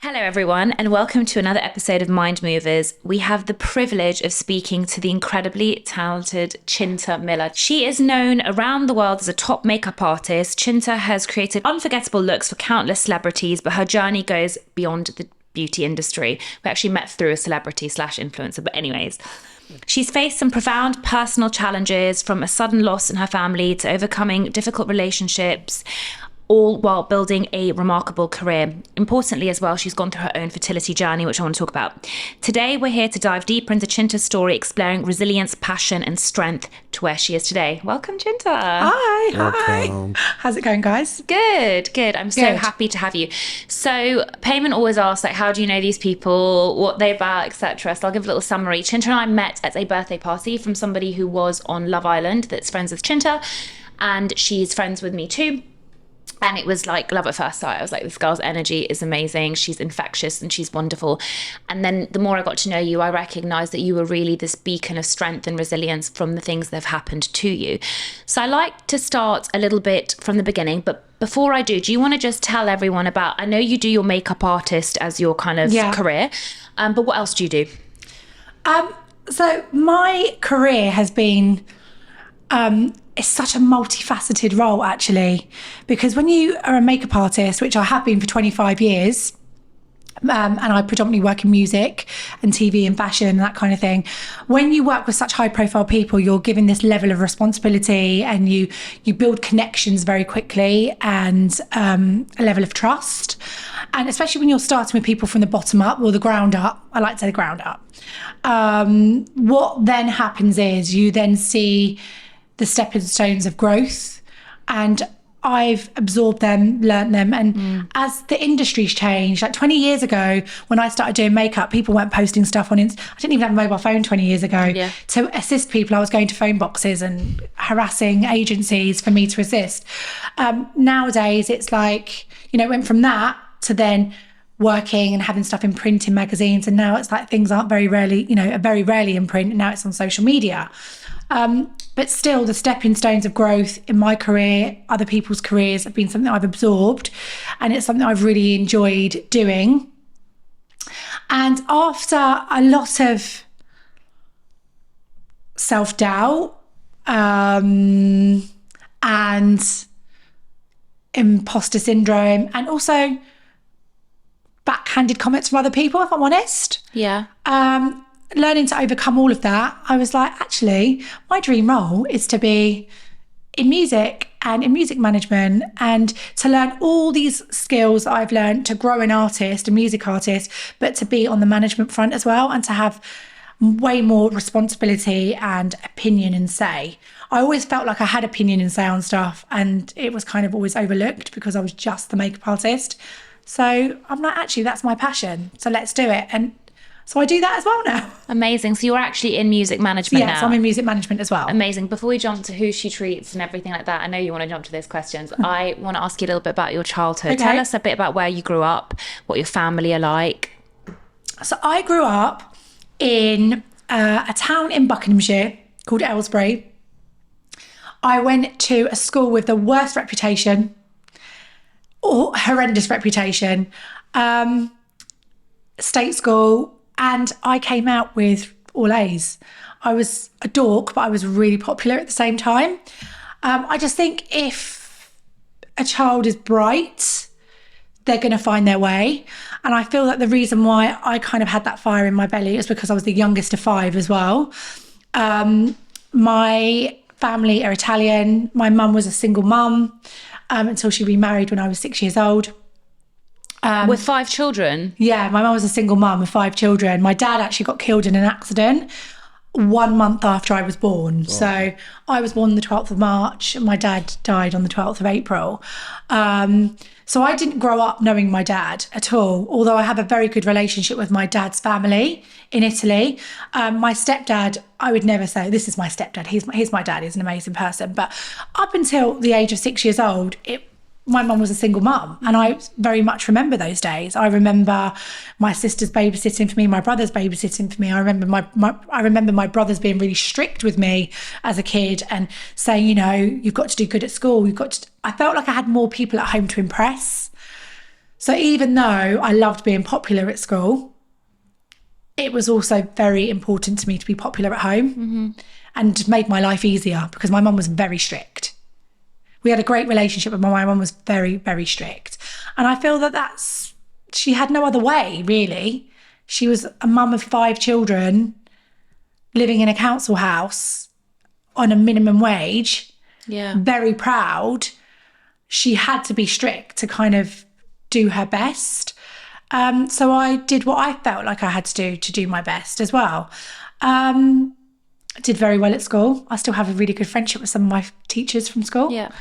Hello, everyone, and welcome to another episode of Mind Movers. We have the privilege of speaking to the incredibly talented Cinta Miller. She is known around the world as a top makeup artist. Cinta has created unforgettable looks for countless celebrities, but her journey goes beyond the beauty industry. We actually met through a celebrity/influencer, but anyways. She's faced some profound personal challenges, from a sudden loss in her family to overcoming difficult relationships, all while building a remarkable career. Importantly as well, she's gone through her own fertility journey, which I want to talk about. Today, we're here to dive deeper into Cinta's story, exploring resilience, passion, and strength to where she is today. Welcome, Cinta. Hi. How's it going, guys? Good. I'm so happy to have you. So, Payman always asks, like, how do you know these people, what they're about, etc. So I'll give a little summary. Cinta and I met at a birthday party from somebody who was on Love Island that's friends with Cinta, and she's friends with me too. And it was like love at first sight. I was like, this girl's energy is amazing. She's infectious and she's wonderful. And then the more I got to know you, I recognized that you were really this beacon of strength and resilience from the things that have happened to you. So I like to start a little bit from the beginning. But before I do you want to just tell everyone about, I know you do your makeup artist as your kind of career, but what else do you do? So my career has been... it's such a multifaceted role, actually, because when you are a makeup artist, which I have been for 25 years, and I predominantly work in music and TV and fashion and that kind of thing, when you work with such high profile people, you're given this level of responsibility, and you build connections very quickly, and a level of trust. And especially when you're starting with people from the bottom up or the ground up, I like to say the ground up, what then happens is you then see the stepping stones of growth, and I've absorbed them, learnt them. And as the industry's changed, like 20 years ago, when I started doing makeup, people weren't posting stuff on Insta. I didn't even have a mobile phone 20 years ago. To assist people, I was going to phone boxes and harassing agencies for me to assist. Nowadays, it's like, it went from that to then working and having stuff in print in magazines. And now it's like things aren't very rarely in print, and now it's on social media. But still, the stepping stones of growth in my career, other people's careers, have been something I've absorbed, and it's something I've really enjoyed doing. And after a lot of self-doubt and imposter syndrome, and also backhanded comments from other people, if I'm honest. Learning to overcome all of that, I was like, actually, my dream role is to be in music and in music management, and to learn all these skills that I've learned to grow an artist, a music artist, but to be on the management front as well, and to have way more responsibility and opinion and say. I always felt like I had opinion and say on stuff, and it was kind of always overlooked because I was just the makeup artist. So I'm like, actually, that's my passion. So let's do it. And so I do that as well now. Amazing. So you're actually in music management now? Yes, I'm in music management as well. Amazing. Before we jump to who she treats and everything like that, I know you want to jump to those questions. I want to ask you a little bit about your childhood. Okay. Tell us a bit about where you grew up, what your family are like. So I grew up in a town in Buckinghamshire called Aylesbury. I went to a school with the worst reputation, or horrendous reputation, state school. And I came out with all A's. I was a dork, but I was really popular at the same time. I just think if a child is bright, they're going to find their way. And I feel that the reason why I kind of had that fire in my belly is because I was the youngest of 5 as well. My family are Italian. My mum was a single mum until she remarried when I was 6 years old. With 5 children? Yeah, my mum was a single mum with 5 children. My dad actually got killed in an accident 1 month after I was born. Oh. So I was born the 12th of March and my dad died on the 12th of April. So I didn't grow up knowing my dad at all, although I have a very good relationship with my dad's family in Italy. My stepdad, I would never say, this is my stepdad, he's my dad, he's an amazing person. But up until the age of 6 years old, my mum was a single mum, and I very much remember those days. I remember my sister's babysitting for me, my brother's babysitting for me. I remember my brothers being really strict with me as a kid and saying, you've got to do good at school. I felt like I had more people at home to impress. So even though I loved being popular at school, it was also very important to me to be popular at home and made my life easier because my mum was very strict. We had a great relationship, but my mum was very, very strict. And I feel that she had no other way, really. She was a mum of 5 children living in a council house on a minimum wage, very proud. She had to be strict to kind of do her best. So I did what I felt like I had to do my best as well. Did very well at school. I still have a really good friendship with some of my teachers from school. Yeah.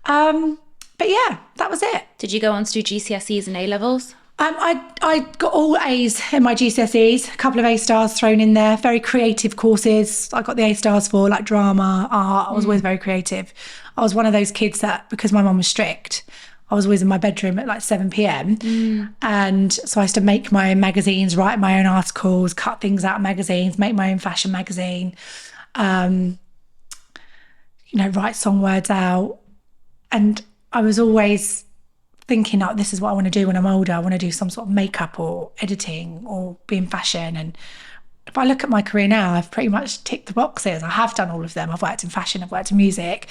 But yeah, that was it. Did you go on to do GCSEs and A-levels? I got all A's in my GCSEs, a couple of A stars thrown in there, very creative courses. I got the A stars for like drama, art. I was always very creative. I was one of those kids that, because my mum was strict, I was always in my bedroom at like 7 p.m. And so I used to make my own magazines, write my own articles, cut things out of magazines, make my own fashion magazine, write song words out. And I was always thinking, oh, this is what I want to do when I'm older. I want to do some sort of makeup or editing or be in fashion. And if I look at my career now, I've pretty much ticked the boxes. I have done all of them. I've worked in fashion, I've worked in music,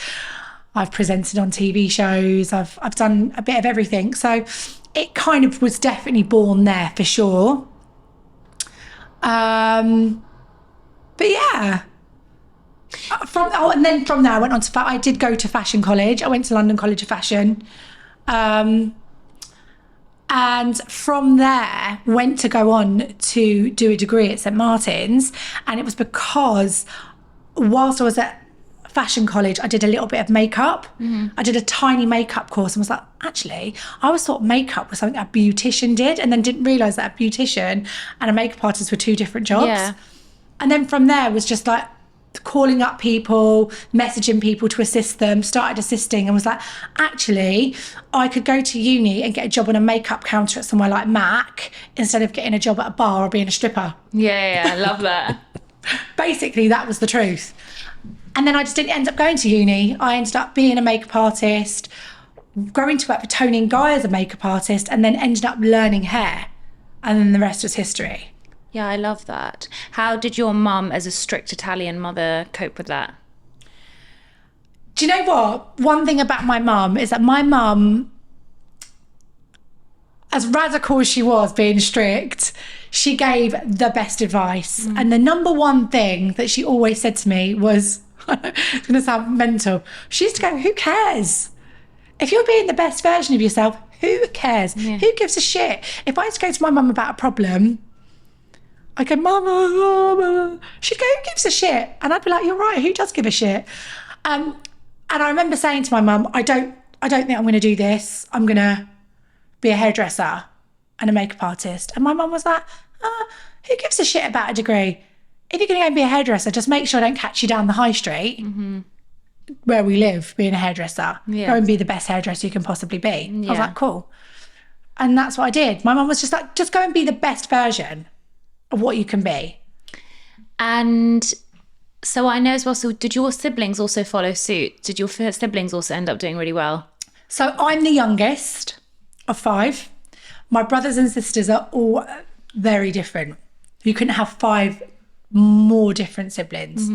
I've presented on TV shows, I've done a bit of everything. So it kind of was definitely born there for sure. But yeah. And then from there I went on to, I did go to fashion college. I went to London College of Fashion. And from there went to go on to do a degree at St Martin's. And it was because whilst I was at fashion college, I did a little bit of makeup. I did a tiny makeup course and was like, actually, I always thought makeup was something a beautician did, and then didn't realise that a beautician and a makeup artist were 2 different jobs. Yeah. And then from there was just like calling up people, messaging people to assist them, started assisting, and was like, actually, I could go to uni and get a job on a makeup counter at somewhere like MAC instead of getting a job at a bar or being a stripper. Yeah, I love that. Basically, that was the truth. And then I just didn't end up going to uni. I ended up being a makeup artist, going to work for Tony and Guy as a makeup artist, and then ended up learning hair. And then the rest was history. Yeah, I love that. How did your mum, as a strict Italian mother, cope with that? Do you know what? One thing about my mum is that my mum, as radical as she was being strict, she gave the best advice. And the number one thing that she always said to me was, it's going to sound mental, she used to go, who cares? If you're being the best version of yourself, who cares? Yeah. Who gives a shit? If I used to go to my mum about a problem, I go, Mama. She'd go, who gives a shit? And I'd be like, you're right, who does give a shit? And I remember saying to my mum, I don't think I'm going to do this. I'm going to be a hairdresser and a makeup artist. And my mum was like, who gives a shit about a degree? If you're going to go and be a hairdresser, just make sure I don't catch you down the high street where we live, being a hairdresser. Yeah. Go and be the best hairdresser you can possibly be. I was like, cool. And that's what I did. My mum was just like, just go and be the best version of what you can be. And so I know as well, so did your siblings also follow suit? Did your siblings also end up doing really well? So I'm the youngest of 5. My brothers and sisters are all very different. You couldn't have 5 more different siblings.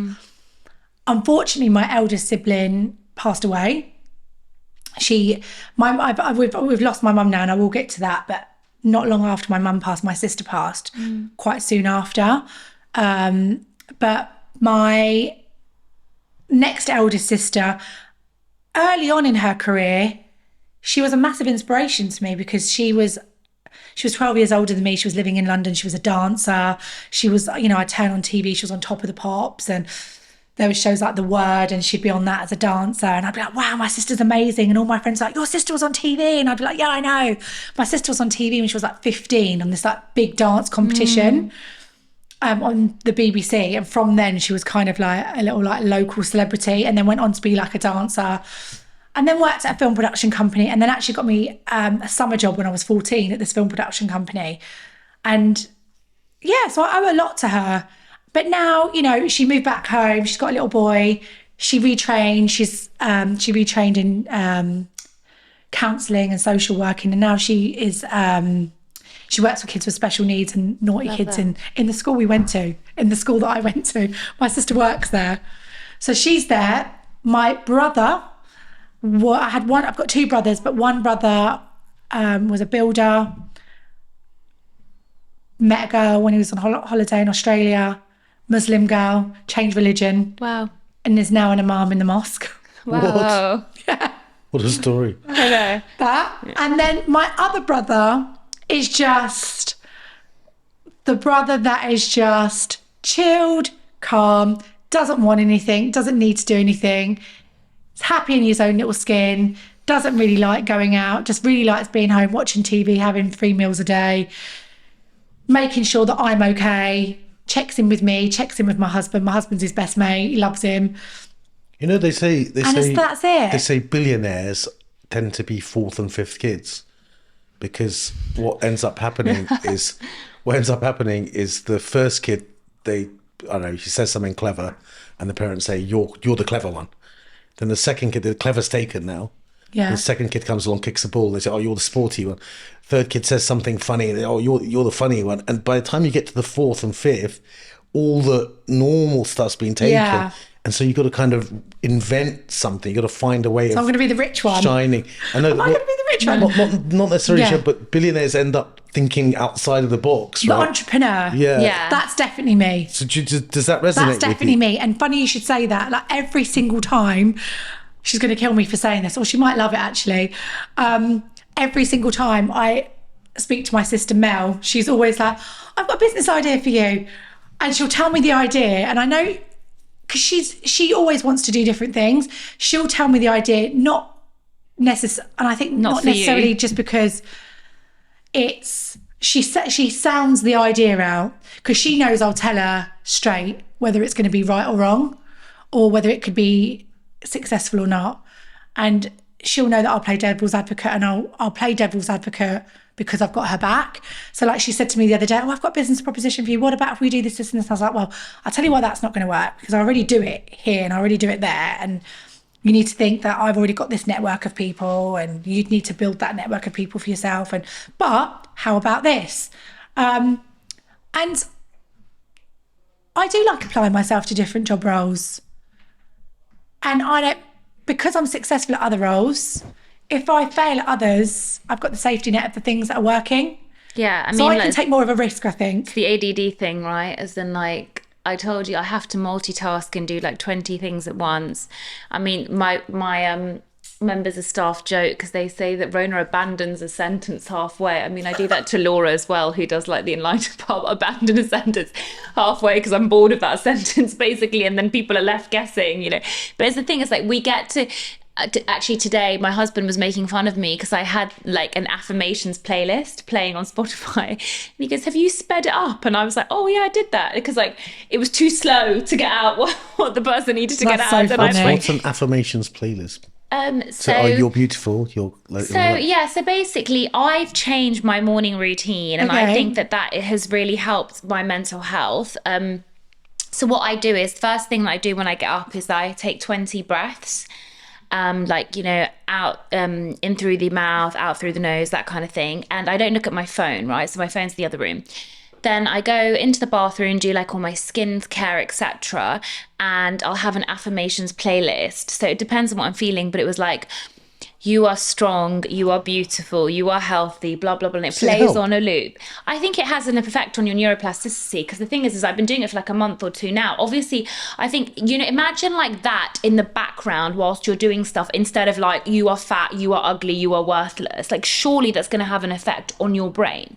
Unfortunately, my eldest sibling passed away. We've lost my mum now, and I will get to that, but not long after my mum passed, my sister passed, quite soon after. But my next eldest sister, early on in her career, she was a massive inspiration to me because she was 12 years older than me. She was living in London. She was a dancer. She was, I turn on TV, she was on Top of the Pops, and there were shows like The Word, and she'd be on that as a dancer. And I'd be like, wow, my sister's amazing. And all my friends were like, your sister was on TV. And I'd be like, yeah, I know. My sister was on TV when she was like 15 on this like big dance competition on the BBC. And from then she was kind of like a little like local celebrity, and then went on to be like a dancer. And then worked at a film production company, and then actually got me a summer job when I was 14 at this film production company. And yeah, so I owe a lot to her. But now, she moved back home. She's got a little boy. She retrained. She retrained in counselling and social working, and now she is she works with kids with special needs and naughty kids in the school we went to, in the school that I went to. My sister works there. So she's there. My brother, I've got two brothers, but one brother was a builder, met a girl when he was on holiday in Australia, Muslim girl, changed religion. Wow. And is now an imam in the mosque. Wow. Yeah. What a story. I know. That. Yeah. And then my other brother is just the brother that is just chilled, calm, doesn't want anything, doesn't need to do anything, is happy in his own little skin, doesn't really like going out, just really likes being home, watching TV, having 3 meals a day, making sure that I'm okay, checks in with me, checks in with my husband. My husband's his best mate, he loves him. You know, that's it. They say billionaires tend to be 4th and 5th kids, because what ends up happening is the first kid, she says something clever, and the parents say, you're the clever one. Then the second kid, the clever's taken now. Yeah. The second kid comes along, kicks the ball. They say, "Oh, you're the sporty one." Third kid says something funny. They, "Oh, you're the funny one." And by the time you get to the 4th and 5th, all the normal stuff's been taken. Yeah. And so you've got to kind of invent something. You've got to find a way of... I'm going to be the rich one. Shining. I know. Am I going to be the rich one? Not necessarily sure, but billionaires end up thinking outside of the box, right? The entrepreneur. Yeah. That's definitely me. So does that resonate with you? That's definitely me. And funny you should say that. Like every single time, she's going to kill me for saying this, or she might love it actually. Every single time I speak to my sister Mel, she's always like, I've got a business idea for you. And she'll tell me the idea. And I know, because she always wants to do different things. She'll tell me the idea, not necessarily, and I think not necessarily you. Just because she sounds the idea out, because she knows I'll tell her straight whether it's going to be right or wrong, or whether it could be successful or not. And she'll know that I'll play devil's advocate, and I'll play devil's advocate because I've got her back. So like she said to me the other day, I've got a business proposition for you. What about if we do this, and this? And I was like, well, I'll tell you why that's not going to work, because I already do it here and I already do it there. And you need to think that I've already got this network of people, and you need to build that network of people for yourself. But how about this? And I do like applying myself to different job roles. And I don't, because I'm successful at other roles, if I fail at others, I've got the safety net of the things that are working. Yeah, I mean, so I can take more of a risk, I think. It's the ADD thing, right? As in, like, I told you, I have to multitask and do like 20 things at once. I mean, my members of staff joke because they say that Rhona abandons a sentence halfway. I mean, I do that to Laura as well, who does like the enlightened part, abandon a sentence halfway because I'm bored of that sentence, basically, and then people are left guessing, you know. But it's the thing is, like, we get to actually today my husband was making fun of me because I had like an affirmations playlist playing on Spotify, and he goes, have you sped it up? And I was like, oh yeah, I did that, because like it was too slow to get out what the person needed to get out. So what's an affirmations playlist? So you're beautiful, so basically I've changed my morning routine, and I think that has really helped my mental health. So what I do is, first thing that I do when I get up is I take 20 breaths, like, you know, out in through the mouth, out through the nose, that kind of thing. And I don't look at my phone, right? So my phone's in the other room. Then I go into the bathroom, do like all my skin care, etc. And I'll have an affirmations playlist. So it depends on what I'm feeling, but it was like, you are strong, you are beautiful, you are healthy, blah, blah, blah. And it plays on a loop. I think it has an effect on your neuroplasticity, because the thing is I've been doing it for like a month or two now. Obviously, I think, you know, imagine like that in the background whilst you're doing stuff, instead of like, you are fat, you are ugly, you are worthless. Like, surely that's going to have an effect on your brain.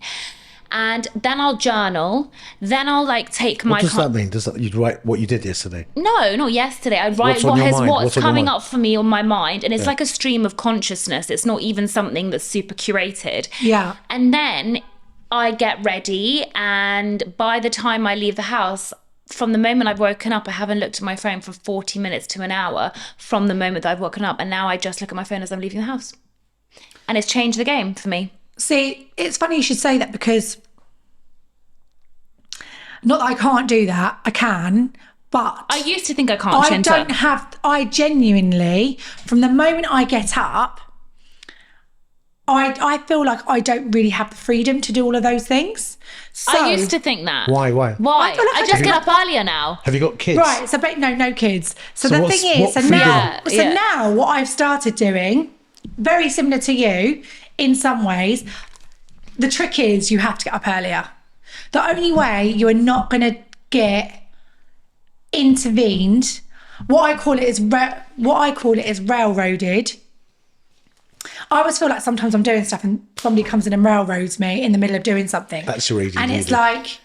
And then I'll journal. Then I'll like take my... What does that mean? You write what you did yesterday? No, not yesterday. I write what's coming up for me on my mind. And it's like a stream of consciousness. It's not even something that's super curated. Yeah. And then I get ready. And by the time I leave the house, from the moment I've woken up, I haven't looked at my phone for 40 minutes to an hour from the moment that I've woken up. And now I just look at my phone as I'm leaving the house. And it's changed the game for me. See, it's funny you should say that, because not that I can't do that, I can, but I used to think I can't. I genuinely, from the moment I get up, I feel like I don't really have the freedom to do all of those things. So, I used to think that. Why? Why? I feel like I I just don't get up earlier now. Have you got kids? right, so but no kids. So the what's- thing is, what so now, freedom? Yeah. now what I've started doing, very similar to you in some ways, the trick is you have to get up earlier. The only way you are not going to get intervened, what I call it is railroaded. I always feel like sometimes I'm doing stuff and somebody comes in and railroads me in the middle of doing something. That's your ADD. And it's like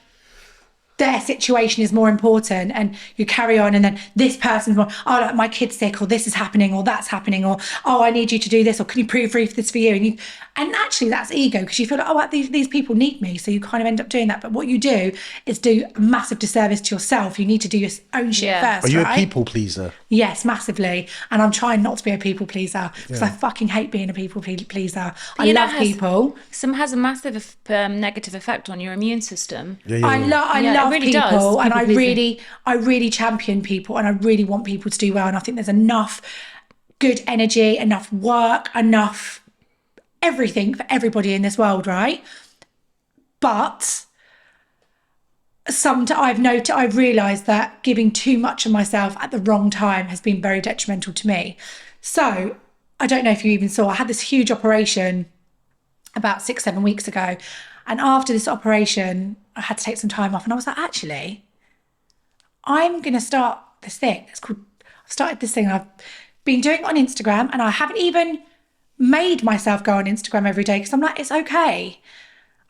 their situation is more important, and you carry on, and then this person's more, oh, like, my kid's sick, or this is happening, or that's happening, or oh, I need you to do this, or can you proofread this for you? And actually that's ego, because you feel like, oh, well, these people need me, so you kind of end up doing that. But what you do is do a massive disservice to yourself. You need to do your own shit first. Are you right? a people pleaser? Yes, massively. And I'm trying not to be a people pleaser, because I fucking hate being a people pleaser. I love people. Some has a massive negative effect on your immune system. Yeah. I Yeah, it love really people, does. and I People-pleasing. really champion people, and I really want people to do well. And I think there's enough good energy, enough work, enough everything for everybody in this world, right? But I've realised that giving too much of myself at the wrong time has been very detrimental to me. So I don't know if you even saw, I had this huge operation about 6-7 weeks ago. And after this operation, I had to take some time off. And I was like, actually, I'm going to start this thing. I've started this thing. I've been doing it on Instagram, and I haven't even made myself go on Instagram every day, because I'm like, it's okay.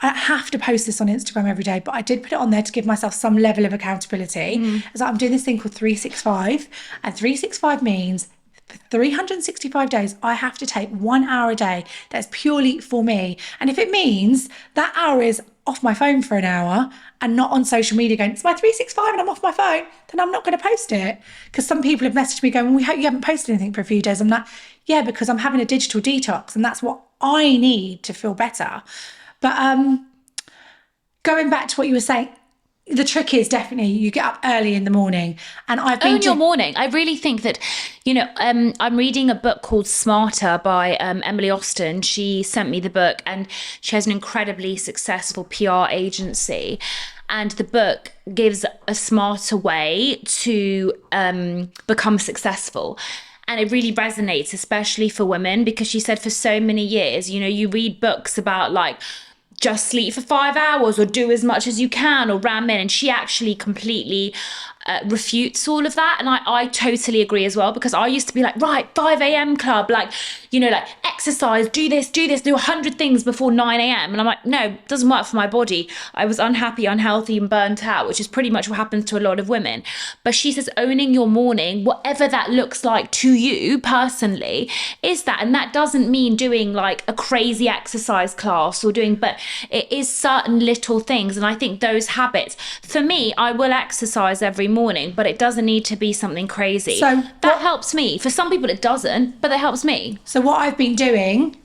I don't have to post this on Instagram every day, but I did put it on there to give myself some level of accountability. As I'm doing this thing called 365, and 365 means for 365 days, I have to take 1 hour a day that's purely for me. And if it means that hour is off my phone for an hour and not on social media going, it's my 365 and I'm off my phone, then I'm not going to post it. Because some people have messaged me going, well, we hope you haven't posted anything for a few days. I'm like, yeah, because I'm having a digital detox, and that's what I need to feel better. But going back to what you were saying, the trick is definitely you get up early in the morning. And I've been Own your morning. I really think that, I'm reading a book called Smarter by Emily Austin. She sent me the book, and she has an incredibly successful PR agency. And the book gives a smarter way to become successful. And it really resonates, especially for women, because she said for so many years, you read books about like, just sleep for 5 hours or do as much as you can or ram in. And she actually completely refutes all of that. And I totally agree as well, because I used to be like, right, 5 a.m. club, like exercise, do this, do 100 things before 9 a.m. And I'm like, no, it doesn't work for my body. I was unhappy, unhealthy, and burnt out, which is pretty much what happens to a lot of women. But she says owning your morning, whatever that looks like to you personally, is that. And that doesn't mean doing like a crazy exercise class but it is certain little things. And I think those habits, for me, I will exercise every morning, but it doesn't need to be something crazy. So that helps me. For some people it doesn't, but that helps me. So what I've been doing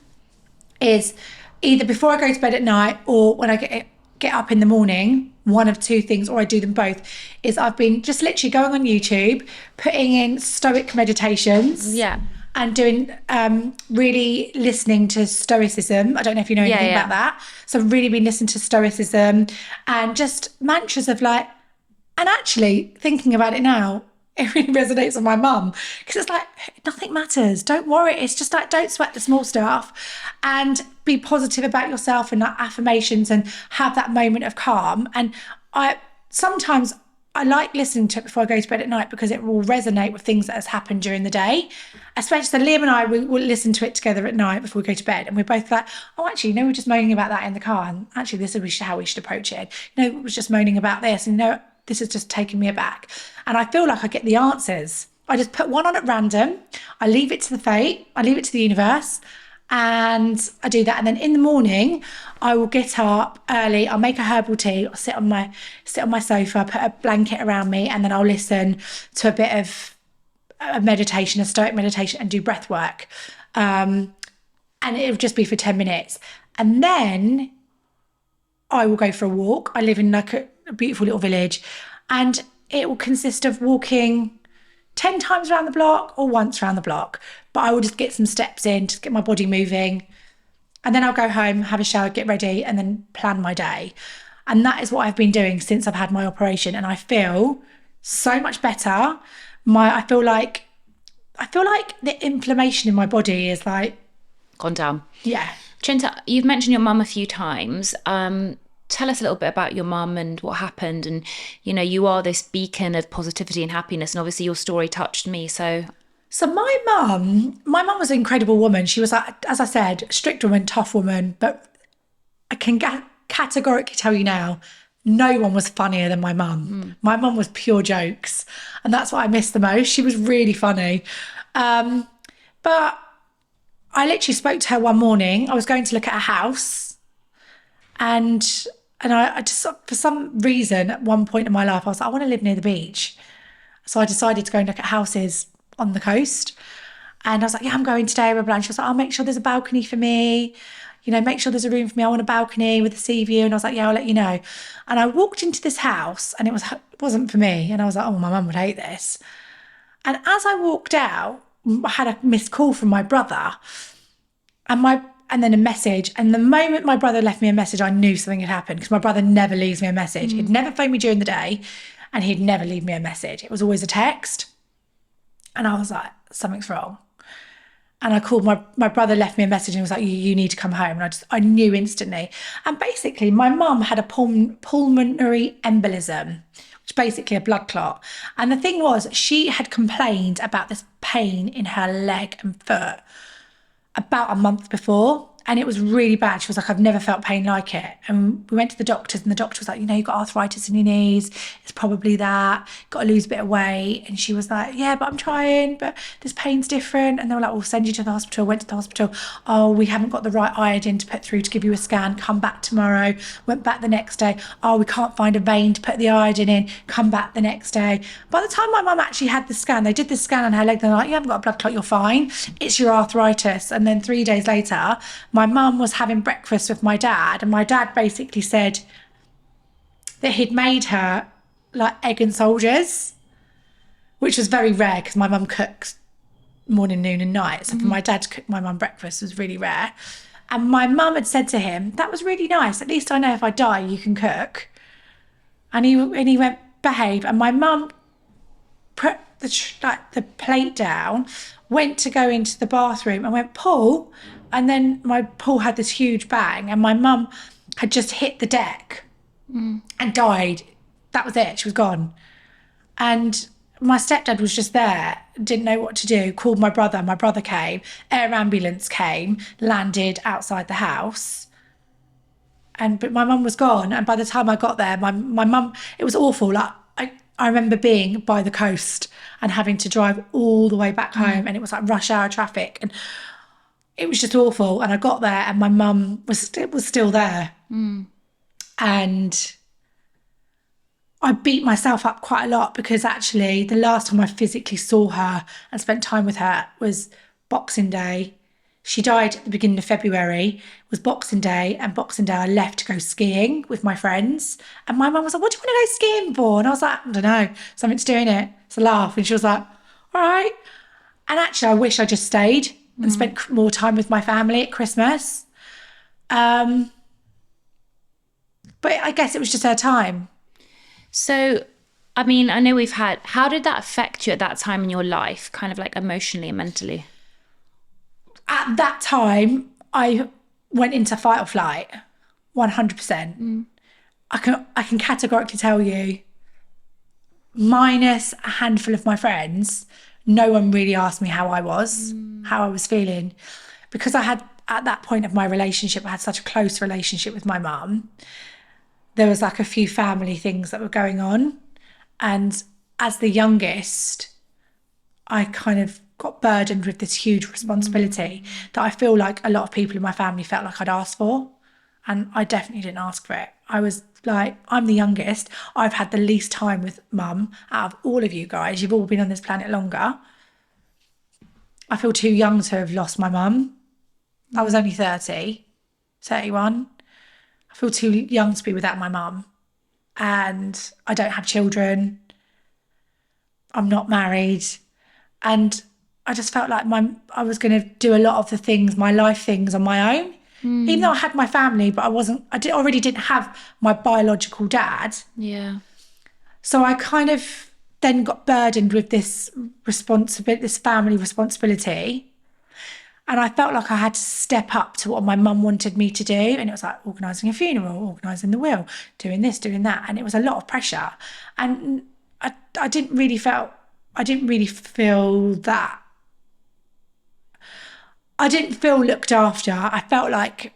is either before I go to bed at night or when I get up in the morning, one of two things, or I do them both, is I've been just literally going on YouTube, putting in stoic meditations. Yeah. And doing, really listening to stoicism. I don't know if you know anything about that. So I've really been listening to stoicism and just mantras of like, and actually thinking about it now, it really resonates with my mum, because it's like, nothing matters. Don't worry. It's just like, don't sweat the small stuff, and be positive about yourself, and like affirmations, and have that moment of calm. And sometimes I like listening to it before I go to bed at night, because it will resonate with things that has happened during the day. Especially, so Liam and I, we will listen to it together at night before we go to bed, and we're both like, oh, actually, we're just moaning about that in the car, and actually this is how we should approach it. We was just moaning about this, and this has just taken me aback. And I feel like I get the answers. I just put one on at random. I leave it to the fate. I leave it to the universe. And I do that. And then in the morning, I will get up early. I'll make a herbal tea. I'll sit on my sofa, put a blanket around me, and then I'll listen to a bit of a meditation, a stoic meditation, and do breath work. And it'll just be for 10 minutes. And then I will go for a walk. I live in like a beautiful little village, and it will consist of walking 10 times around the block or once around the block. But I will just get some steps in, just get my body moving. And then I'll go home, have a shower, get ready, and then plan my day. And that is what I've been doing since I've had my operation. And I feel so much better. I feel like the inflammation in my body is like Gone down. yeah. Cinta, you've mentioned your mum a few times. Tell us a little bit about your mum and what happened. And, you know, you are this beacon of positivity and happiness. And obviously your story touched me. So My mum was an incredible woman. She was, like, as I said, strict woman, tough woman. But I can categorically tell you now, no one was funnier than my mum. My mum was pure jokes. And that's what I miss the most. She was really funny. But I literally spoke to her one morning. I was going to look at a house. And I just, for some reason, at one point in my life, I was like, I want to live near the beach. So I decided to go and look at houses on the coast. And I was like, yeah, I'm going today. Blah, blah. And she was like, I'll make sure there's a balcony for me. You know, make sure there's a room for me. I want a balcony with a sea view. And I was like, yeah, I'll let you know. And I walked into this house and it wasn't for me. And I was like, oh, my mum would hate this. And as I walked out, I had a missed call from my brother and then a message. And the moment my brother left me a message, I knew something had happened because my brother never leaves me a message. He'd never phone me during the day and he'd never leave me a message. It was always a text. And I was like, something's wrong. And I called my brother, left me a message and was like, you need to come home. And I knew instantly. And basically my mum had a pulmonary embolism, which is basically a blood clot. And the thing was, she had complained about this pain in her leg and foot about a month before. And it was really bad. She was like, I've never felt pain like it. And we went to the doctors and the doctor was like, you know, you've got arthritis in your knees. It's probably that. Got to lose a bit of weight. And she was like, yeah, but I'm trying, but this pain's different. And they were like, we'll send you to the hospital. Went to the hospital. Oh, we haven't got the right iodine to put through to give you a scan. Come back tomorrow. Went back the next day. Oh, we can't find a vein to put the iodine in. Come back the next day. By the time my mum actually had the scan, they did the scan on her leg. They're like, you haven't got a blood clot. You're fine. It's your arthritis. And then 3 days later, my mum was having breakfast with my dad, and my dad basically said that he'd made her like egg and soldiers, which was very rare because my mum cooks morning, noon and night. So for my dad to cook my mum breakfast was really rare. And my mum had said to him, that was really nice. At least I know if I die, you can cook. And he went, behave. And my mum put the plate down, went to go into the bathroom and went, Paul. And then my pool had this huge bang and my mum had just hit the deck and died. That was it. She was gone. And my stepdad was just there, didn't know what to do, called my brother. My brother came, air ambulance came, landed outside the house. But my mum was gone. And by the time I got there, my mum, it was awful. Like I remember being by the coast and having to drive all the way back home and it was like rush hour traffic and it was just awful. And I got there and my mum was still there. And I beat myself up quite a lot because actually the last time I physically saw her and spent time with her was Boxing Day. She died at the beginning of February. It was Boxing Day, and Boxing Day I left to go skiing with my friends. And my mum was like, what do you want to go skiing for? And I was like, I don't know, something to do in it. It's a laugh. And she was like, all right. And actually I wish I just stayed and spent more time with my family at Christmas. But I guess it was just her time. So, I mean, I know how did that affect you at that time in your life, kind of like emotionally and mentally? At that time, I went into fight or flight, 100%. I can categorically tell you, minus a handful of my friends, no one really asked me how I was feeling. Because I had, at that point of my relationship, I had such a close relationship with my mum. There was like a few family things that were going on. And as the youngest, I kind of got burdened with this huge responsibility that I feel like a lot of people in my family felt like I'd asked for. And I definitely didn't ask for it. I was like, I'm the youngest. I've had the least time with mum out of all of you guys. You've all been on this planet longer. I feel too young to have lost my mum. I was only 31. I feel too young to be without my mum. And I don't have children. I'm not married. And I just felt like I was going to do a lot of the things, my life things on my own. Even though I had my family, but already didn't have my biological dad. Yeah. So I kind of then got burdened with this family responsibility. And I felt like I had to step up to what my mum wanted me to do. And it was like organising a funeral, organising the will, doing this, doing that. And it was a lot of pressure. And I didn't really feel that. I didn't feel looked after. I felt like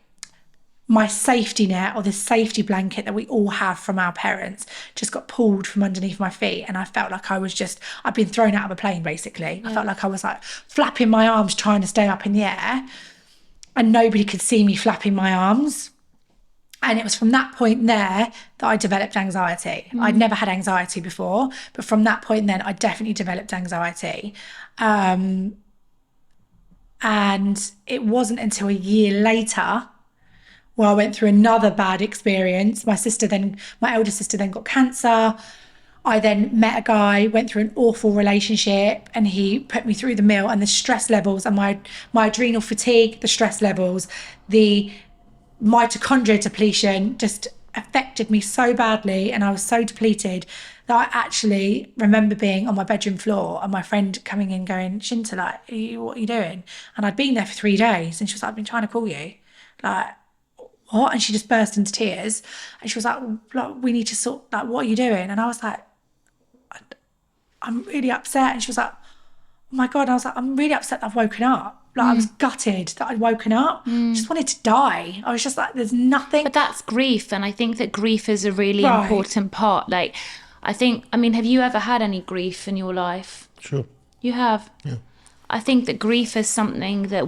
my safety net, or this safety blanket that we all have from our parents, just got pulled from underneath my feet. And I felt like I'd been thrown out of a plane, basically. Yeah. I felt like I was like flapping my arms trying to stay up in the air, and nobody could see me flapping my arms. And it was from that point there that I developed anxiety. I'd never had anxiety before, but from that point then I definitely developed anxiety. And it wasn't until a year later where I went through another bad experience. My elder sister then got cancer. I then met a guy, went through an awful relationship, and he put me through the mill, and the stress levels and my adrenal fatigue, the stress levels, the mitochondria depletion just affected me so badly, and I was so depleted that I actually remember being on my bedroom floor and my friend coming in going, Cinta, like, what are you doing? And I'd been there for 3 days, and she was like, I've been trying to call you. Like, what? And she just burst into tears, and she was like, we need to sort, like, what are you doing? And I was like, I'm really upset. And she was like, oh my God. And I was like, I'm really upset that I've woken up. Like, I was gutted that I'd woken up. I just wanted to die. I was just like, there's nothing. But that's grief. And I think that grief is a really important part. Like, have you ever had any grief in your life? Sure. You have? Yeah. I think that grief is something that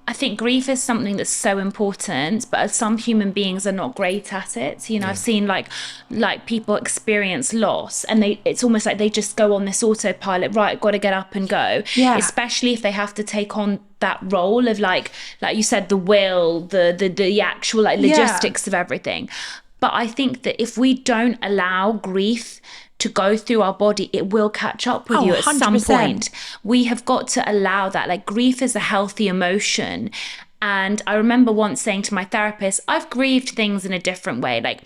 I think grief is something that's so important, but some human beings are not great at it. You know, I've seen like people experience loss, and it's almost like they just go on this autopilot, right, got to get up and go. Yeah. Especially if they have to take on that role of like you said, the will, the actual like logistics of everything. But I think that if we don't allow grief to go through our body, it will catch up with you at 100%. some point. We have got to allow that. Like, grief is a healthy emotion. And I remember once saying to my therapist, I've grieved things in a different way. Like,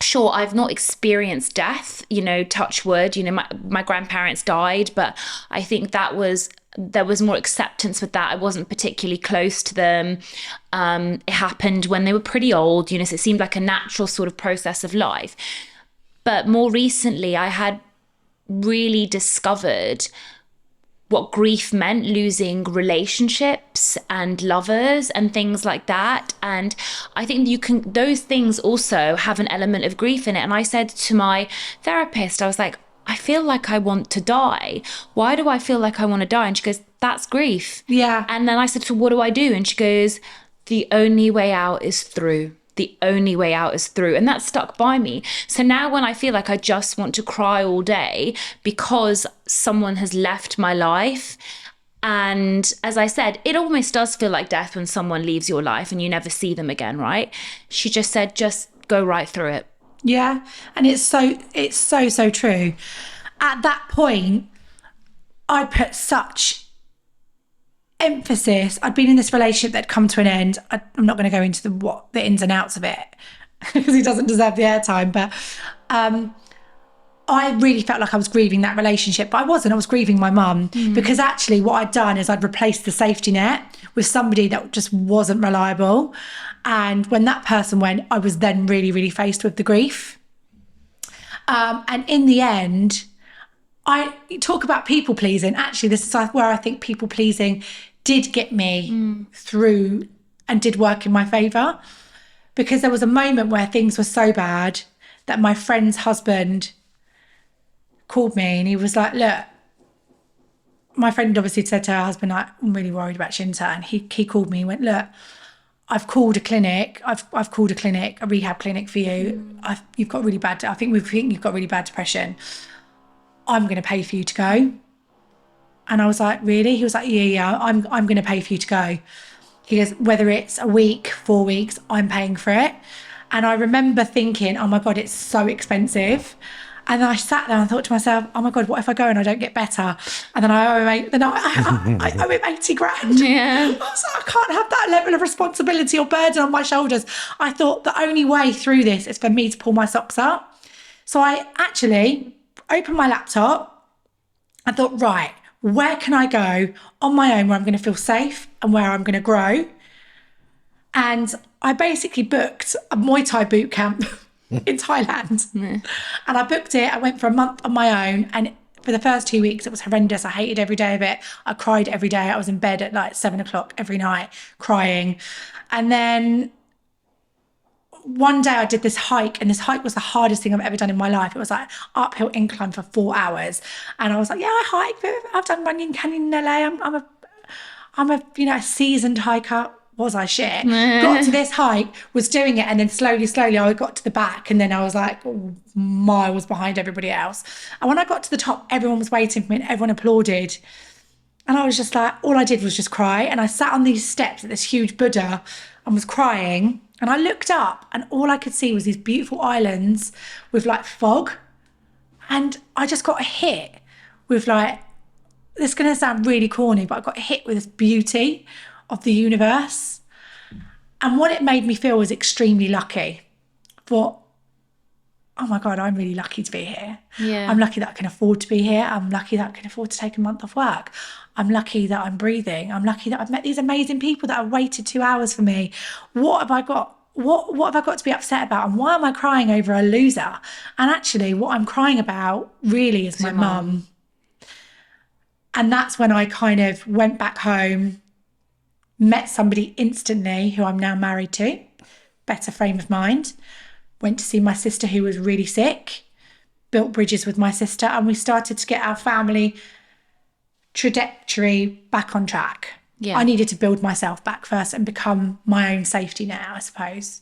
sure, I've not experienced death, you know, touch wood, you know, my grandparents died, but I think there was more acceptance with that. I wasn't particularly close to them. It happened when they were pretty old, you know, so it seemed like a natural sort of process of life. But more recently, I had really discovered what grief meant, losing relationships and lovers and things like that. And I think those things also have an element of grief in it. And I said to my therapist, I was like, I feel like I want to die. Why do I feel like I want to die? And she goes, that's grief. Yeah. And then I said, so what do I do? And she goes, the only way out is through. The only way out is through. And that stuck by me. So now when I feel like I just want to cry all day because someone has left my life, and as I said, it almost does feel like death when someone leaves your life and you never see them again, right? She just said, just go right through it. Yeah. And it's so true. At that point, I put such emphasis. I'd been in this relationship that had come to an end. I'm not going to go into the ins and outs of it because he doesn't deserve the airtime, but I really felt like I was grieving that relationship, but I wasn't. I was grieving my mum because actually what I'd done is I'd replaced the safety net with somebody that just wasn't reliable. And when that person went, I was then really, really faced with the grief. And in the end, I talk about people pleasing. Actually, this is where I think people pleasing did get me through and did work in my favour, because there was a moment where things were so bad that my friend's husband called me and he was like, look, my friend obviously said to her husband, like, I'm really worried about Cinta. And he called me and went, look, I've called a clinic. I've called a clinic, a rehab clinic for you. You've got really bad, I think you've got really bad depression. I'm going to pay for you to go. And I was like, really? He was like, yeah, I'm going to pay for you to go. He goes, whether it's a week, 4 weeks, I'm paying for it. And I remember thinking, oh my God, it's so expensive. And then I sat there and thought to myself, oh my God, what if I go and I don't get better? And then I owe him 80 grand. Yeah. I was like, I can't have that level of responsibility or burden on my shoulders. I thought the only way through this is for me to pull my socks up. So I actually opened my laptop and thought, right, where can I go on my own where I'm going to feel safe and where I'm going to grow? And I basically booked a Muay Thai boot camp in Thailand. And I booked it. I went for a month on my own. And for the first 2 weeks, it was horrendous. I hated every day of it. I cried every day. I was in bed at like 7 o'clock every night crying. And then one day I did this hike, and this hike was the hardest thing I've ever done in my life. It was like uphill incline for 4 hours. And I was like, yeah, I hike. I've done Runyon Canyon in LA. I'm a a seasoned hiker. Was I shit? Got to this hike, was doing it, and then slowly I got to the back, and then I was like miles behind everybody else. And when I got to the top, everyone was waiting for me and everyone applauded. And I was just like, all I did was just cry. And I sat on these steps at this huge Buddha and was crying. And I looked up and all I could see was these beautiful islands with like fog. And I just got hit with like, this is going to sound really corny, but I got hit with this beauty of the universe. And what it made me feel was extremely lucky. Thought, oh my God, I'm really lucky to be here. Yeah. I'm lucky that I can afford to be here. I'm lucky that I can afford to take a month off work. I'm lucky that I'm breathing. I'm lucky that I've met these amazing people that have waited 2 hours for me. What have I got? What have I got to be upset about? And why am I crying over a loser? And actually, what I'm crying about really is my mum. And that's when I kind of went back home, met somebody instantly who I'm now married to, better frame of mind, went to see my sister who was really sick, built bridges with my sister, and we started to get our family trajectory back on track. Yeah. I needed to build myself back first and become my own safety net, I suppose.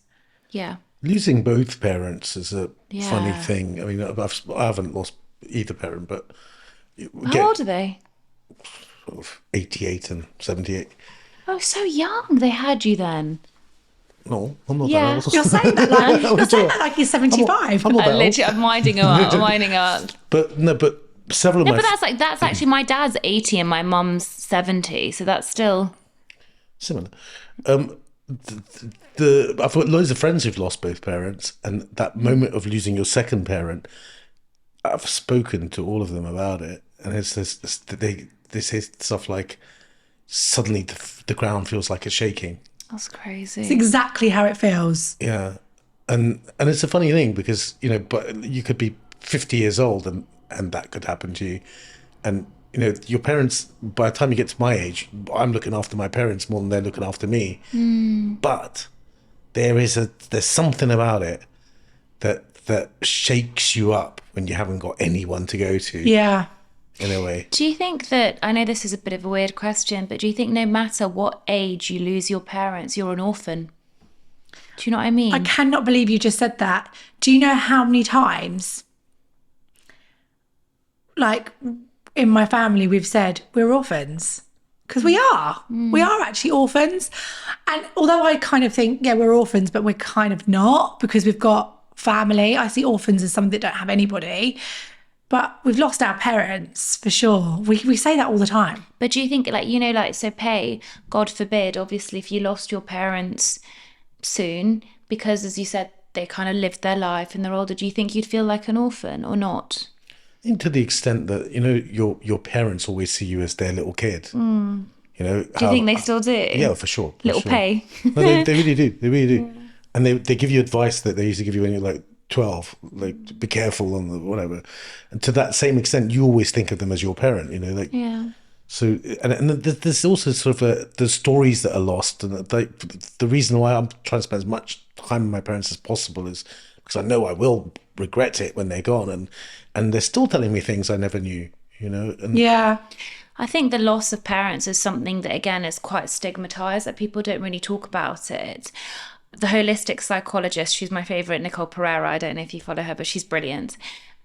Yeah. Losing both parents is a funny thing. I mean, I haven't lost either parent, but How old are they? sort of 88 and 78. Oh, so young. They had you then. No, I'm not Yeah. that old. You're saying that like you're 75. I'm not that old. Literally, I'm winding up. But several of No, my but that's actually my dad's 80 and my mum's 70, so that's still similar. I've got loads of friends who've lost both parents, and that moment of losing your second parent, I've spoken to all of them about it, and they say stuff like, suddenly the ground feels like it's shaking. that's crazy. It's exactly how it feels. Yeah, and it's a funny thing because but you could be 50 years old and that could happen to you, and your parents. By the time you get to my age, I'm looking after my parents more than they're looking after me. But there's something about it that shakes you up when you haven't got anyone to go to. Yeah. In a way. Do you think that, I know this is a bit of a weird question, but do you think no matter what age you lose your parents, you're an orphan? Do you know what I mean? I cannot believe you just said that. Do you know how many times, like in my family, we've said we're orphans? Because we are. We are actually orphans. And although I kind of think, yeah, we're orphans, but we're kind of not because we've got family. I see orphans as someone that don't have anybody. But we've lost our parents, for sure. We say that all the time. But do you think, God forbid, obviously, if you lost your parents soon, because, as you said, they kind of lived their life and they're older, do you think you'd feel like an orphan or not? I think to the extent that, your parents always see you as their little kid. Do you think they still do? Yeah, for sure. Little pay. No, they really do. They really do. And they give you advice that they used to give you when you're like 12, like be careful and whatever. And to that same extent, you always think of them as your parent, Yeah. So, and there's also sort of the stories that are lost, and the reason why I'm trying to spend as much time with my parents as possible is because I know I will regret it when they're gone, and they're still telling me things I never knew, And Yeah. I think the loss of parents is something that, again, is quite stigmatized, that people don't really talk about it. The holistic psychologist, she's my favorite, Nicole Pereira, I don't know if you follow her, but she's brilliant.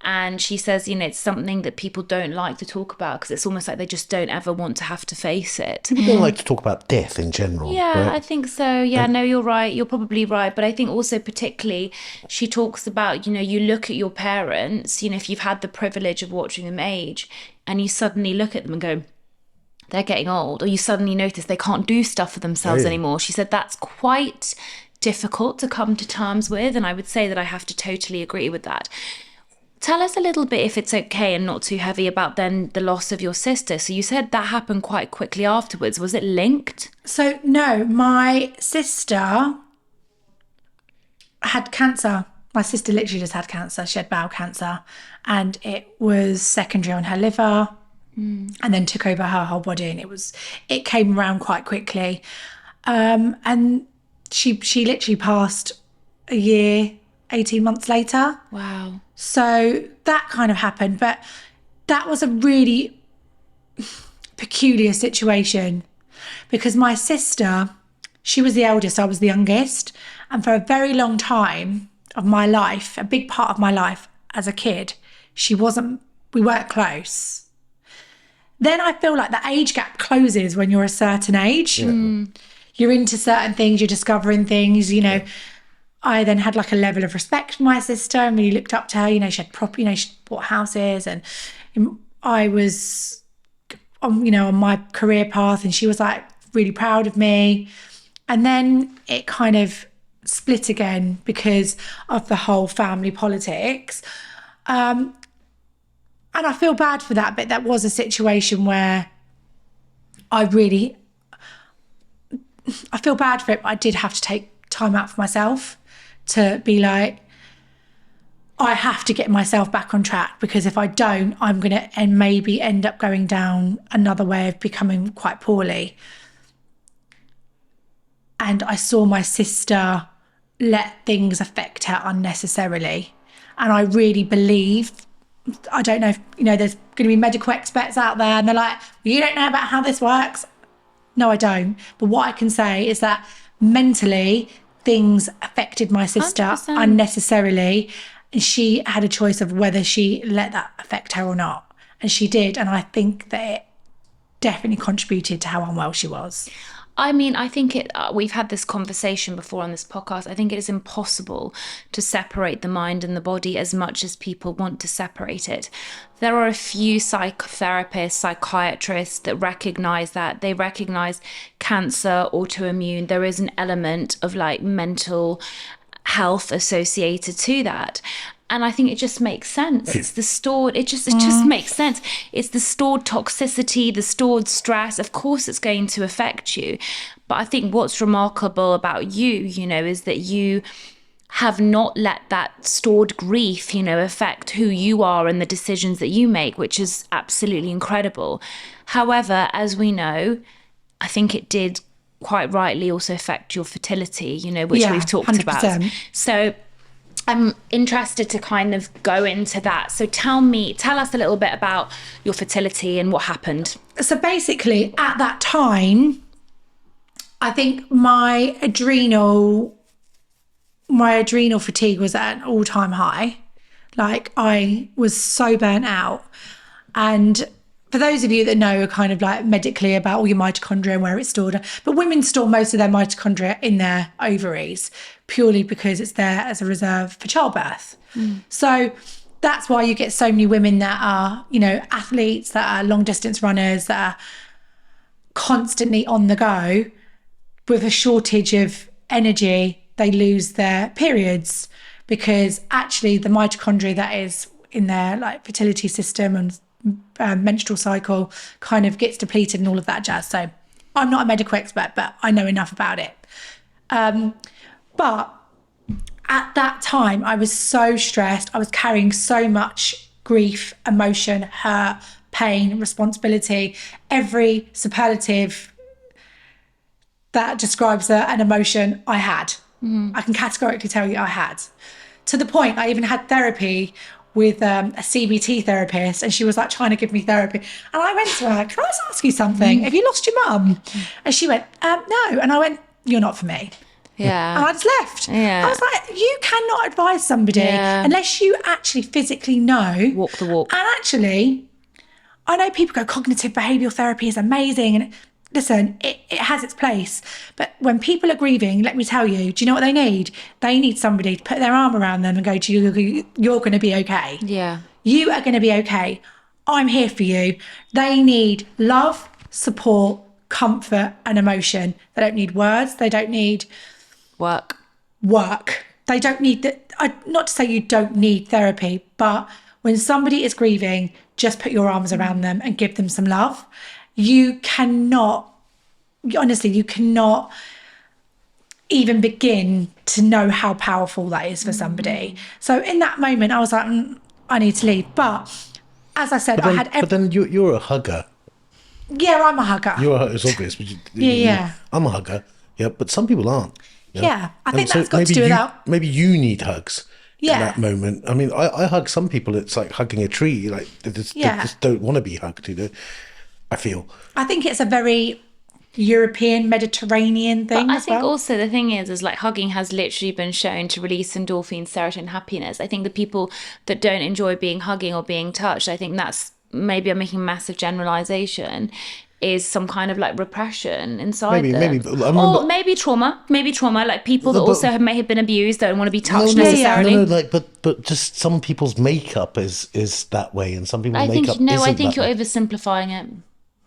And she says, it's something that people don't like to talk about because it's almost like they just don't ever want to have to face it. People don't like to talk about death in general. Yeah, right? I think so. Yeah, no, you're right. You're probably right. But I think also particularly she talks about, you look at your parents, if you've had the privilege of watching them age and you suddenly look at them and go, they're getting old, or you suddenly notice they can't do stuff for themselves anymore. She said that's quite difficult to come to terms with. And I would say that I have to totally agree with that. Tell us a little bit, if it's okay and not too heavy, about then the loss of your sister. So you said that happened quite quickly afterwards. Was it linked? So no, my sister had cancer. My sister literally just had cancer. She had bowel cancer, and it was secondary on her liver, and then took over her whole body. And it came around quite quickly. And she literally passed a year, 18 months later. Wow. So that kind of happened, but that was a really peculiar situation because my sister, she was the eldest, I was the youngest. And for a very long time of my life, a big part of my life as a kid, we weren't close. Then I feel like the age gap closes when you're a certain age. Yeah. You're into certain things, you're discovering things, I then had like a level of respect for my sister and really looked up to her. She had she bought houses, and I was on my career path, and she was like really proud of me. And then it kind of split again because of the whole family politics. And I feel bad for that, but that was a situation where I feel bad for it, but I did have to take time out for myself to be like, I have to get myself back on track, because if I don't, I'm going to maybe end up going down another way of becoming quite poorly. And I saw my sister let things affect her unnecessarily. And I really believe, I don't know if, there's going to be medical experts out there and they're like, well, you don't know about how this works. No, I don't. But what I can say is that mentally, things affected my sister 100%. Unnecessarily, and she had a choice of whether she let that affect her or not, and she did. And I think that it definitely contributed to how unwell she was. I mean, I think we've had this conversation before on this podcast. I think it is impossible to separate the mind and the body as much as people want to separate it. There are a few psychotherapists, psychiatrists that recognize that. They recognize cancer, autoimmune. There is an element of like mental health associated to that. And I think it just makes sense. It's the stored, it just makes sense. It's the stored toxicity, the stored stress. Of course, it's going to affect you. But I think what's remarkable about you, is that you have not let that stored grief, affect who you are and the decisions that you make, which is absolutely incredible. However, as we know, I think it did quite rightly also affect your fertility, which we've talked 100%. about. So I'm interested to kind of go into that. So tell us a little bit about your fertility and what happened. So basically, at that time, I think my adrenal fatigue was at an all-time high. Like, I was so burnt out. And for those of you that know, are kind of like medically about all your mitochondria and where it's stored, but women store most of their mitochondria in their ovaries purely because it's there as a reserve for childbirth. So that's why you get so many women that are, athletes, that are long distance runners, that are constantly on the go. With a shortage of energy, they lose their periods, because actually the mitochondria that is in their like fertility system and menstrual cycle kind of gets depleted and all of that jazz. So I'm not a medical expert, but I know enough about it. But at that time, I was so stressed. I was carrying so much grief, emotion, hurt, pain, responsibility, every superlative that describes an emotion I had. I can categorically tell you I had. To the point I even had therapy with a CBT therapist, and she was like trying to give me therapy. And I went to her, can I just ask you something? Have you lost your mum? And she went, no. And I went, you're not for me. Yeah. And I just left. Yeah. I was like, you cannot advise somebody unless you actually physically know. Walk the walk. And actually, I know people go, cognitive behavioural therapy is amazing. And listen, it has its place. But when people are grieving, let me tell you, do you know what they need? They need somebody to put their arm around them and go to you, you're going to be okay. Yeah. You are going to be okay. I'm here for you. They need love, support, comfort and emotion. They don't need words. They don't need Work. They don't need that. Not to say you don't need therapy, but when somebody is grieving, just put your arms around them and give them some love. You cannot even begin to know how powerful that is for somebody. So in that moment, I was like, I need to leave. But as I said, But then you're a hugger. Yeah, I'm a hugger. It's obvious. But Yeah. I'm a hugger. Yeah, but some people aren't. Yeah, I think And that's got to do with that. Maybe you need hugs in Yeah. that moment. I mean, I hug some people. It's like hugging a tree. Like they just don't want to be hugged. I feel. I think it's a very European, Mediterranean thing. But I think also the thing is like hugging has literally been shown to release endorphins, serotonin, happiness. I think the people that don't enjoy being hugging or being touched, I think that's, maybe I'm making a massive generalization, is some kind of like repression inside them. Maybe. But or maybe trauma, like people that also may have been abused, don't want to be touched necessarily. No, but just some people's makeup is that way, and some people's makeup isn't I think you're way. oversimplifying it.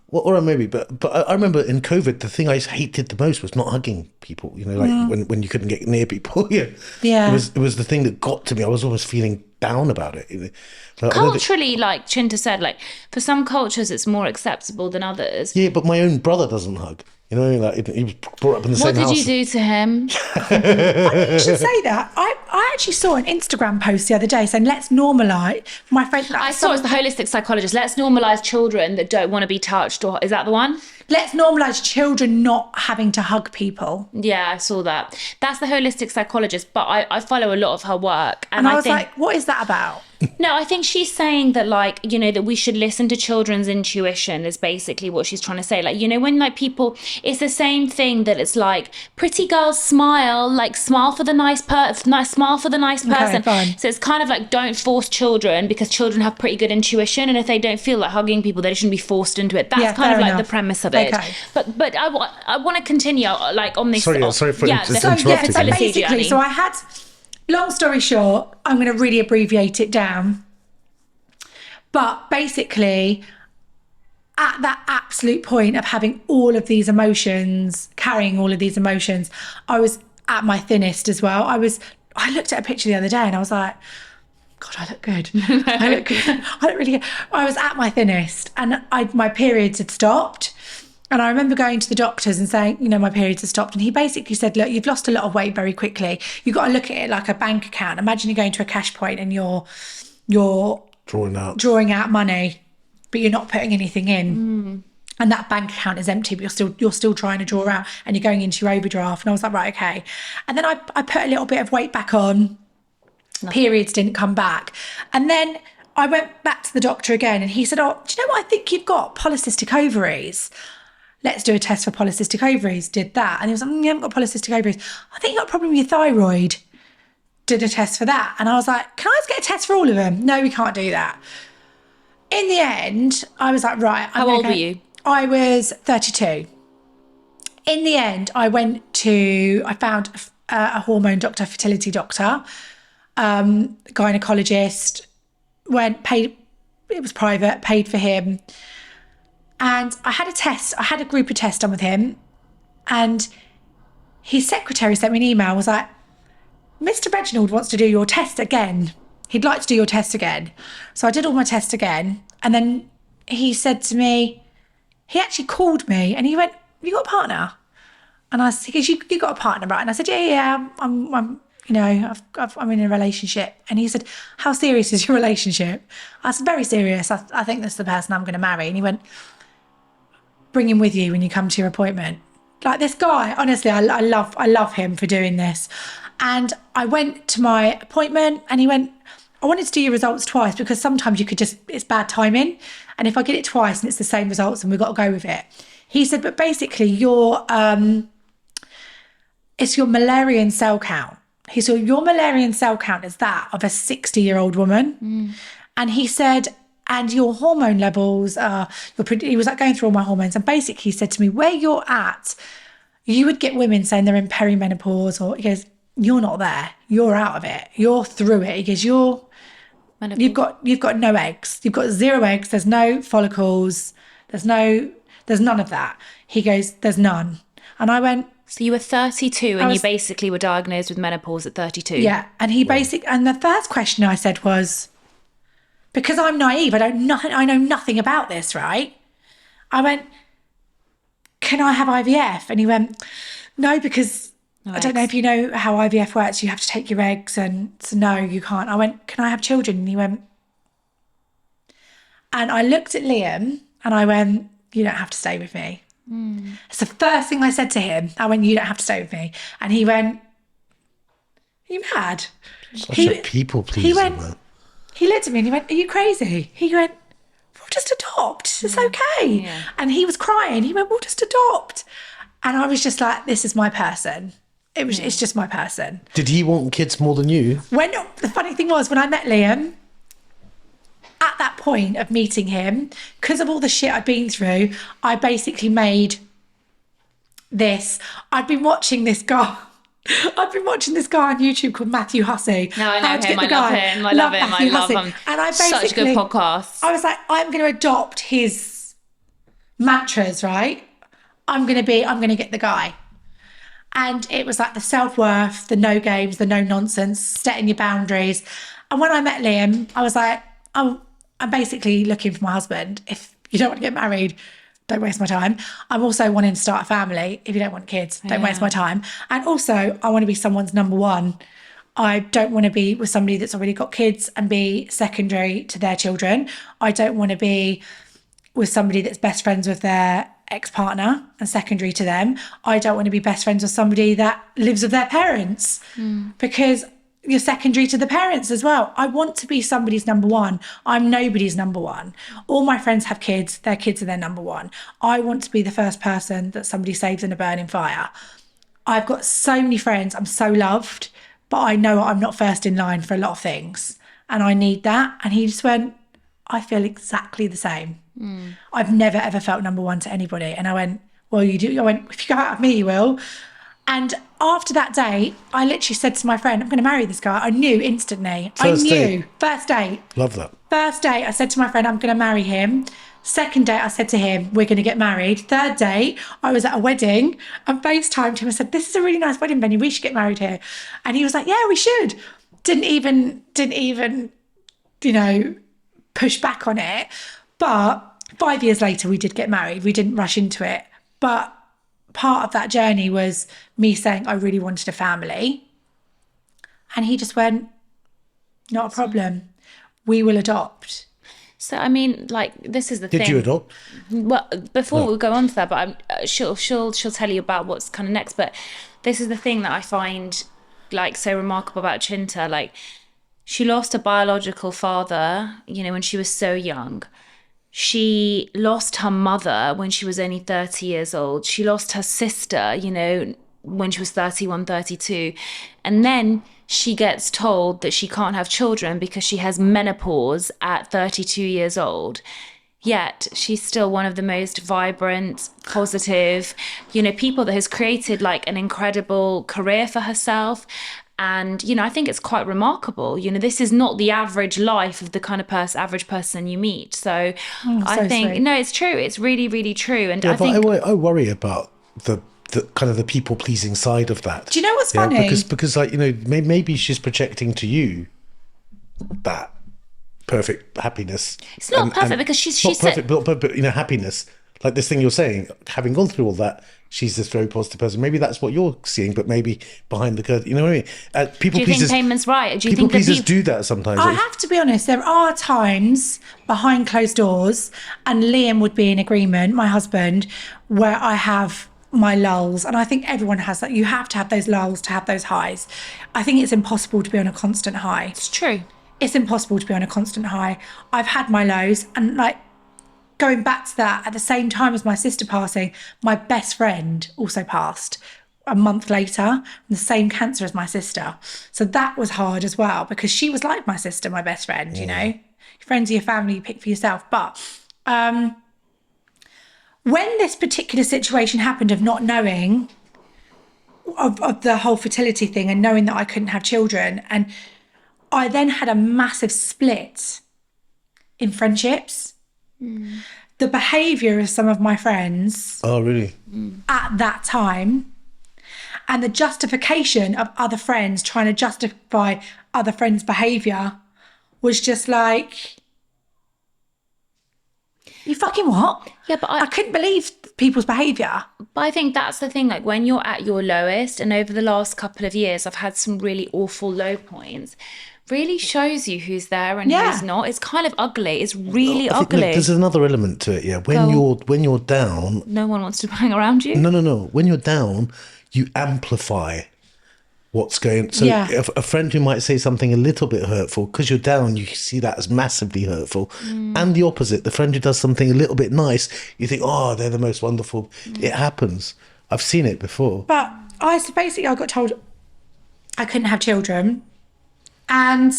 Well, or maybe, but I remember in COVID, the thing I hated the most was not hugging people. When you couldn't get near people. Yeah. It was the thing that got to me. I was almost feeling down about it. Culturally, like Cinta said, like for some cultures it's more acceptable than others. Yeah, but my own brother doesn't hug. Like he was brought up in the same house. What did you do to him? You should say that. I actually saw an Instagram post the other day saying, let's normalise. My friend, I saw it was the holistic psychologist. Let's normalise children that don't want to be touched. Or is that the one? Let's normalise children not having to hug people. Yeah, I saw that. That's the holistic psychologist, but I follow a lot of her work. And I was like, what is that about? No, I think she's saying that, like, that we should listen to children's intuition is basically what she's trying to say. Like, when like people, it's the same thing that it's like, pretty girls smile, like smile for the nice person. Fine. So it's kind of like, don't force children because children have pretty good intuition. And if they don't feel like hugging people, they shouldn't be forced into it. That's kind of like the premise of it. Okay. But I want to continue like on this. Sorry for interrupting. So basically, so I had... Long story short, I'm going to really abbreviate it down. But basically, at that absolute point of having all of these emotions, carrying all of these emotions, I was at my thinnest as well. I looked at a picture the other day and I was like, God, I look good. I look good. I look really good. I was at my thinnest and my periods had stopped. And I remember going to the doctors and saying, my periods have stopped. And he basically said, look, you've lost a lot of weight very quickly. You've got to look at it like a bank account. Imagine you're going to a cash point and you're drawing out money, but you're not putting anything in. And that bank account is empty, but you're still trying to draw out and you're going into your overdraft. And I was like, right, okay. And then I put a little bit of weight back on. Periods didn't come back. And then I went back to the doctor again and he said, oh, do you know what? I think you've got polycystic ovaries. Let's do a test for polycystic ovaries. Did that. And he was like, you haven't got polycystic ovaries. I think you've got a problem with your thyroid. Did a test for that. And I was like, can I just get a test for all of them? No, we can't do that. In the end, I was like, right. How old were you? I was 32. In the end, I found a hormone doctor, fertility doctor, gynecologist, it was private, paid for him. And I had a group of tests done with him. And his secretary sent me an email, was like, Mr. Reginald wants to do your test again. He'd like to do your test again. So I did all my tests again. And then he said to me, he actually called me and he went, have you got a partner? And I said, you got a partner, right? And I said, yeah, I'm in a relationship. And he said, how serious is your relationship? I said, very serious. I think that's the person I'm going to marry. And he went, bring him with you when you come to your appointment. Like this guy, honestly, I love him for doing this. And I went to my appointment and he went, I wanted to do your results twice because sometimes it's bad timing. And if I get it twice and it's the same results, then we've got to go with it. He said, but basically your it's your Müllerian cell count. He said, your Müllerian cell count is that of a 60-year-old woman. And he said, and your hormone levels are, he was like going through all my hormones. And basically he said to me, where you're at, you would get women saying they're in perimenopause, or he goes, you're not there. You're out of it. You're through it. He goes, you've got no eggs. You've got 0 eggs. There's no follicles. There's none of that. He goes, there's none. And I went, so you were 32 and you basically were diagnosed with menopause at 32. Yeah. And and the first question I said was, because I'm naive, I know nothing about this, right? I went, can I have IVF? And he went, no, because I don't know if you know how IVF works. You have to take your eggs, and so no, you can't. I went, can I have children? And he went, and I looked at Liam and I went, you don't have to stay with me. It's the first thing I said to him. I went, you don't have to stay with me. And he went, are you mad? Such a people pleaser, man. He looked at me and he went, are you crazy? He went, we'll just adopt. It's okay. Yeah. And he was crying. He went, we'll just adopt. And I was just like, this is my person. It's just my person. Did he want kids more than you? The funny thing was, when I met Liam, at that point of meeting him, because of all the shit I'd been through, I basically made this. I'd been watching this guy on YouTube called Matthew Hussey. No, I know him. I love him. I love him. And I basically, such a good podcast. I was like, I'm going to adopt his mantras, right? I'm going to get the guy. And it was like the self-worth, the no games, the no nonsense, setting your boundaries. And when I met Liam, I was like, I'm basically looking for my husband. If you don't want to get married, don't waste my time. I'm also wanting to start a family. If you don't want kids, don't waste my time. And also, I want to be someone's number one. I don't want to be with somebody that's already got kids and be secondary to their children. I don't want to be with somebody that's best friends with their ex-partner and secondary to them. I don't want to be best friends with somebody that lives with their parents because you're secondary to the parents as well. I want to be somebody's number one. I'm nobody's number one. All my friends have kids. Their kids are their number one. I want to be the first person that somebody saves in a burning fire. I've got so many friends. I'm so loved, but I know I'm not first in line for a lot of things. And I need that. And he just went, I feel exactly the same. I've never, ever felt number one to anybody. And I went, well, you do. I went, if you go out with me, you will. And after that day, I literally said to my friend, I'm going to marry this guy. I knew instantly. First date. Love that. First date, I said to my friend, I'm going to marry him. Second date, I said to him, we're going to get married. Third date, I was at a wedding and FaceTimed him. I said, this is a really nice wedding venue. We should get married here. And he was like, yeah, we should. Didn't even, push back on it. But 5 years later, we did get married. We didn't rush into it. But part of that journey was me saying I really wanted a family. And he just went, not a problem. We will adopt. So, I mean, this is the thing. Did you adopt? Well, before we go on to that, but she'll tell you about what's kind of next. But this is the thing that I find, so remarkable about Cinta. She lost a biological father, when she was so young. She lost her mother when she was only 30 years old. She lost her sister, when she was 31, 32. And then she gets told that she can't have children because she has menopause at 32 years old. Yet she's still one of the most vibrant, positive, people that has created an incredible career for herself. And, I think it's quite remarkable. This is not the average life of the kind of average person you meet. So I think, sweet. No, it's true. It's really, really true. And I think I worry about the kind of the people pleasing side of that. Do you know what's funny? Because maybe she's projecting to you that perfect happiness. It's not perfect because she said, but happiness. Like this thing you're saying, having gone through all that, she's this very positive person. Maybe that's what you're seeing, but maybe behind the curtain, you know what I mean? People do you think Payment's right? Do you people think pleasers do that sometimes? I have to be honest, there are times behind closed doors, and Liam would be in agreement, my husband, where I have my lulls. And I think everyone has that. You have to have those lulls to have those highs. I think it's impossible to be on a constant high. It's true. It's impossible to be on a constant high. I've had my lows, and going back to that, at the same time as my sister passing, my best friend also passed. a month later, the same cancer as my sister. So that was hard as well, because she was like my sister, my best friend, you know. Your friends are your family, you pick for yourself. But when this particular situation happened of not knowing of the whole fertility thing and knowing that I couldn't have children, and I then had a massive split in friendships. The behaviour of some of my friends Oh, really? at that time, and the justification of other friends trying to justify other friends' behaviour was just like, you fucking what? Yeah, but I couldn't believe people's behaviour. But I think that's the thing, like when you're at your lowest, and over the last couple of years, I've had some really awful low points, really shows you who's there and Yeah. who's not. It's kind of ugly. It's really I think, ugly. look, there's another element to it. Yeah, when you're down, No one wants to hang around you. no. When you're down, you amplify what's going. So Yeah. if a friend who might say something a little bit hurtful, because you're down, you see that as massively hurtful. And the opposite, the friend who does something a little bit nice, you think, oh, they're the most wonderful. It happens. I've seen it before. But I got told I couldn't have children, and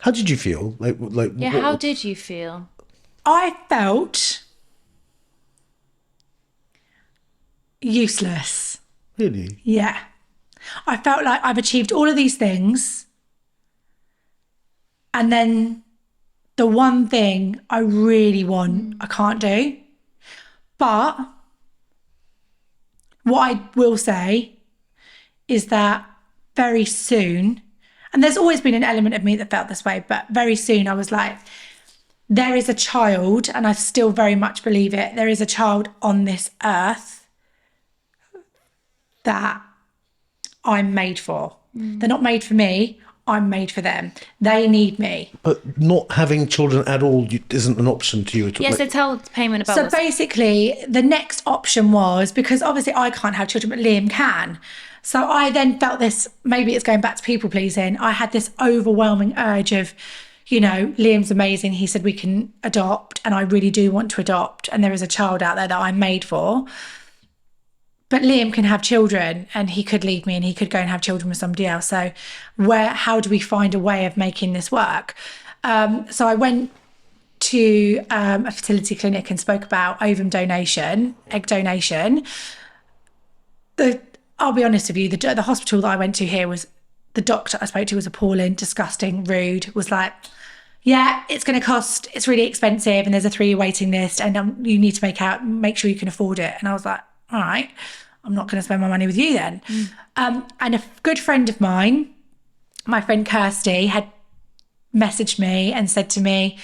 How did you feel? Yeah, how did you feel? I felt useless. Really? Yeah. I felt like I've achieved all of these things, and then the one thing I really want, I can't do. But what I will say is that very soon, and there's always been an element of me that felt this way, but very soon I was like, there is a child, and I still very much believe it, there is a child on this earth that I'm made for. They're not made for me, I'm made for them. They need me. But not having children at all isn't an option to you at all. Yeah, so tell Payman about So this. basically, the next option was, because obviously I can't have children, but Liam can. So I then felt this, maybe it's going back to people pleasing. I had this overwhelming urge of, you know, Liam's amazing. He said we can adopt, and I really do want to adopt. And there is a child out there that I'm made for. But Liam can have children, and he could leave me and he could go and have children with somebody else. So how do we find a way of making this work? So I went to a fertility clinic and spoke about ovum donation, egg donation. I'll be honest with you, the hospital that I went to here was, the doctor I spoke to was appalling, disgusting, rude, was like, yeah, it's going to cost, it's really expensive, and there's a 3-year waiting list, and you need to make sure you can afford it. And I was like, all right, I'm not going to spend my money with you then. And a good friend of mine, my friend Kirsty, had messaged me and said to me,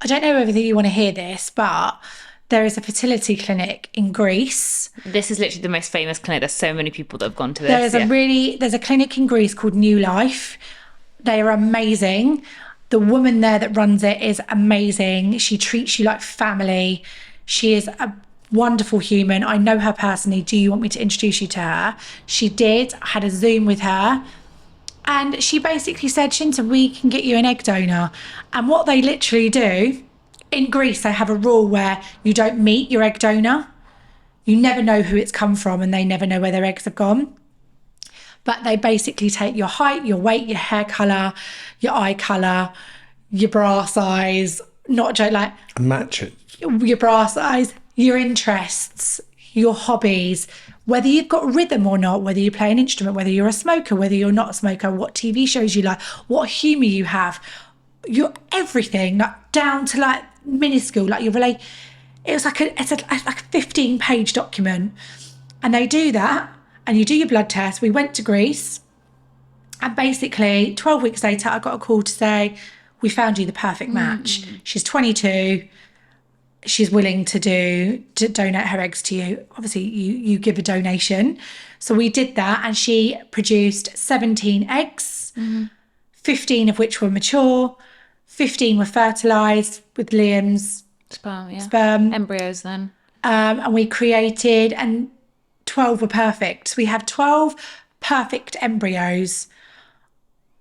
I don't know whether you want to hear this, but there is a fertility clinic in Greece. This is literally the most famous clinic. There's so many people that have gone to this. There's a clinic in Greece called New Life. They are amazing. The woman there that runs it is amazing. She treats you like family. She is a wonderful human. I know her personally. Do you want me to introduce you to her? She did. I had a Zoom with her. And she basically said, Cinta, we can get you an egg donor. And what they literally do, in Greece, they have a rule where you don't meet your egg donor. You never know who it's come from, and they never know where their eggs have gone. But they basically take your height, your weight, your hair colour, your eye colour, your bra size, not joke, like Match it. your bra size, your interests, your hobbies, whether you've got rhythm or not, whether you play an instrument, whether you're a smoker, whether you're not a smoker, what TV shows you like, what humour you have, your everything, like down to like minuscule, like your relate. It's like a 15-page document, and they do that, and you do your blood test. We went to Greece, and basically 12 weeks later, I got a call to say, we found you the perfect match. She's 22. She's willing to donate her eggs to you. Obviously, you give a donation. So we did that, and she produced 17 eggs, 15 of which were mature, 15 were fertilised with Liam's sperm. Embryos then. And we created, and 12 were perfect. So we have 12 perfect embryos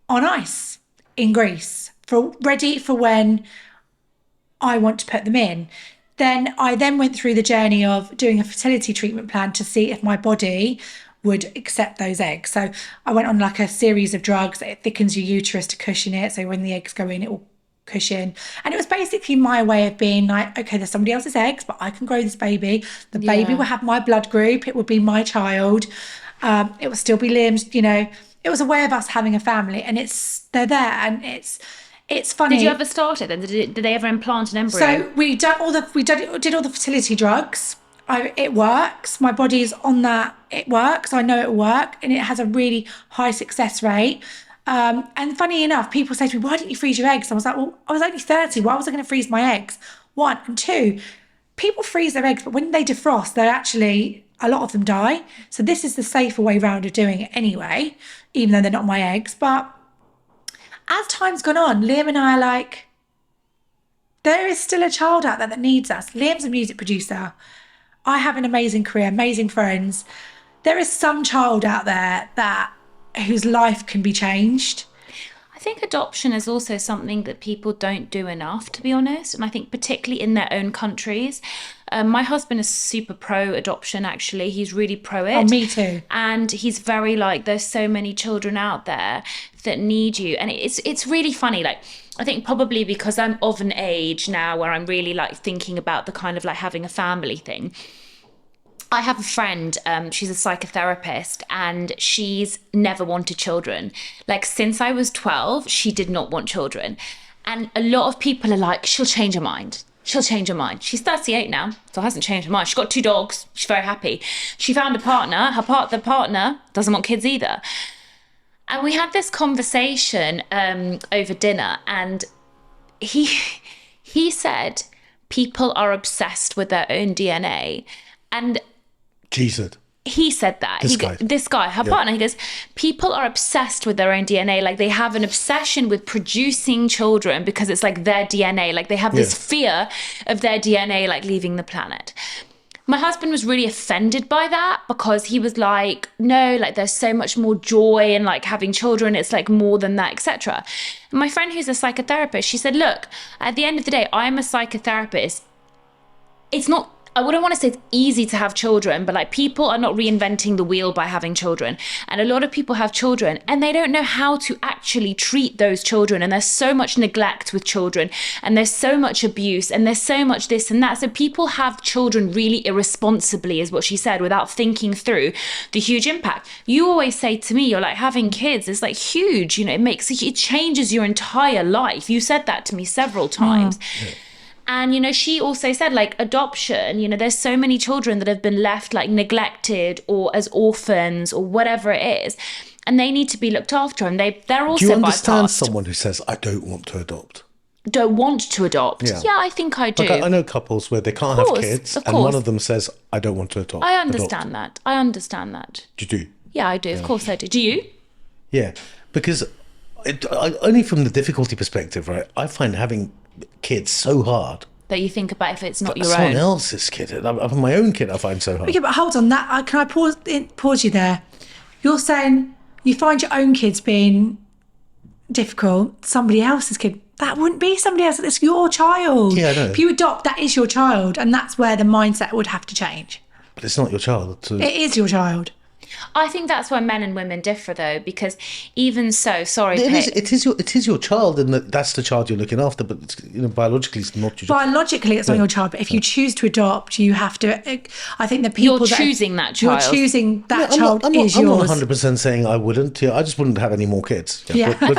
on ice in Greece, ready for when I want to put them in. Then I went through the journey of doing a fertility treatment plan to see if my body would accept those eggs. So I went on like a series of drugs. It thickens your uterus to cushion it. So when the eggs go in, it will cushion. And it was basically my way of being like, okay, there's somebody else's eggs, but I can grow this baby. The baby will have my blood group. It would be my child. It will still be Liam's, you know. It was a way of us having a family, and they're there, and it's funny. Did you ever start it then? Did they ever implant an embryo? So we did all the fertility drugs. It works. My body's on that. It works. I know it'll work, and it has a really high success rate. And funny enough, people say to me, "Why didn't you freeze your eggs?" I was like, "Well, I was only 30. Why was I going to freeze my eggs?" One and two, people freeze their eggs, but when they defrost, a lot of them die. So this is the safer way round of doing it anyway, even though they're not my eggs. But as time's gone on, Liam and I are like, there is still a child out there that needs us. Liam's a music producer. I have an amazing career, amazing friends. There is some child out there whose life can be changed. I think adoption is also something that people don't do enough, to be honest. And I think particularly in their own countries. My husband is super pro adoption, actually. He's really pro it. Oh, me too. And he's very like, there's so many children out there that need you. And it's really funny. Like, I think probably because I'm of an age now where I'm really like thinking about the kind of like having a family thing. I have a friend, she's a psychotherapist, and she's never wanted children. Like, since I was 12, she did not want children. And a lot of people are like, she'll change her mind. She'll change her mind. She's 38 now, so hasn't changed her mind. She's got 2 dogs. She's very happy. She found a partner. The partner doesn't want kids either. And we had this conversation over dinner, and he said people are obsessed with their own DNA. And Jesus. He said that. This guy, her partner, he goes, people are obsessed with their own DNA. Like, they have an obsession with producing children because it's like their DNA. Like, they have this fear of their DNA, like, leaving the planet. My husband was really offended by that because he was like, no, like, there's so much more joy in like having children. It's like more than that, etc. My friend who's a psychotherapist, she said, look, at the end of the day, I'm a psychotherapist. It's not, I wouldn't want to say it's easy to have children, but like, people are not reinventing the wheel by having children. And a lot of people have children and they don't know how to actually treat those children. And there's so much neglect with children, and there's so much abuse, and there's so much this and that. So people have children really irresponsibly, is what she said, without thinking through the huge impact. You always say to me, you're like, having kids is like huge, you know, it changes your entire life. You said that to me several times. Yeah. And, you know, she also said, like, adoption, you know, there's so many children that have been left, like, neglected or as orphans or whatever it is. And they need to be looked after. And they're also bypassed. Do you understand someone who says, I don't want to adopt? Don't want to adopt? Yeah, I think I do. Like, I know couples where they can't have kids. And one of them says, I don't want to adopt. I understand that. I understand that. You do? Yeah, I do. Of course I do. Do you? Yeah, because only from the difficulty perspective, right? I find having kids so hard that you think about if it's not your own. Someone else's kid. My own kid I find so hard. Okay, but hold on. That can I pause you there? You're saying you find your own kids being difficult, somebody else's kid. That wouldn't be somebody else. It's your child. Yeah, I know. If you adopt, that is your child, and that's where the mindset would have to change. But it's not your child. It is your child. I think that's where men and women differ, though, because even so, sorry, it is your child, and that's the child you're looking after. But biologically, it's not your child. Biologically, it's not your child. But if you choose to adopt, you have to. I think the people you're choosing that child. You're choosing that child is yours. I'm not 100% saying I wouldn't. Yeah, I just wouldn't have any more kids. Yeah. But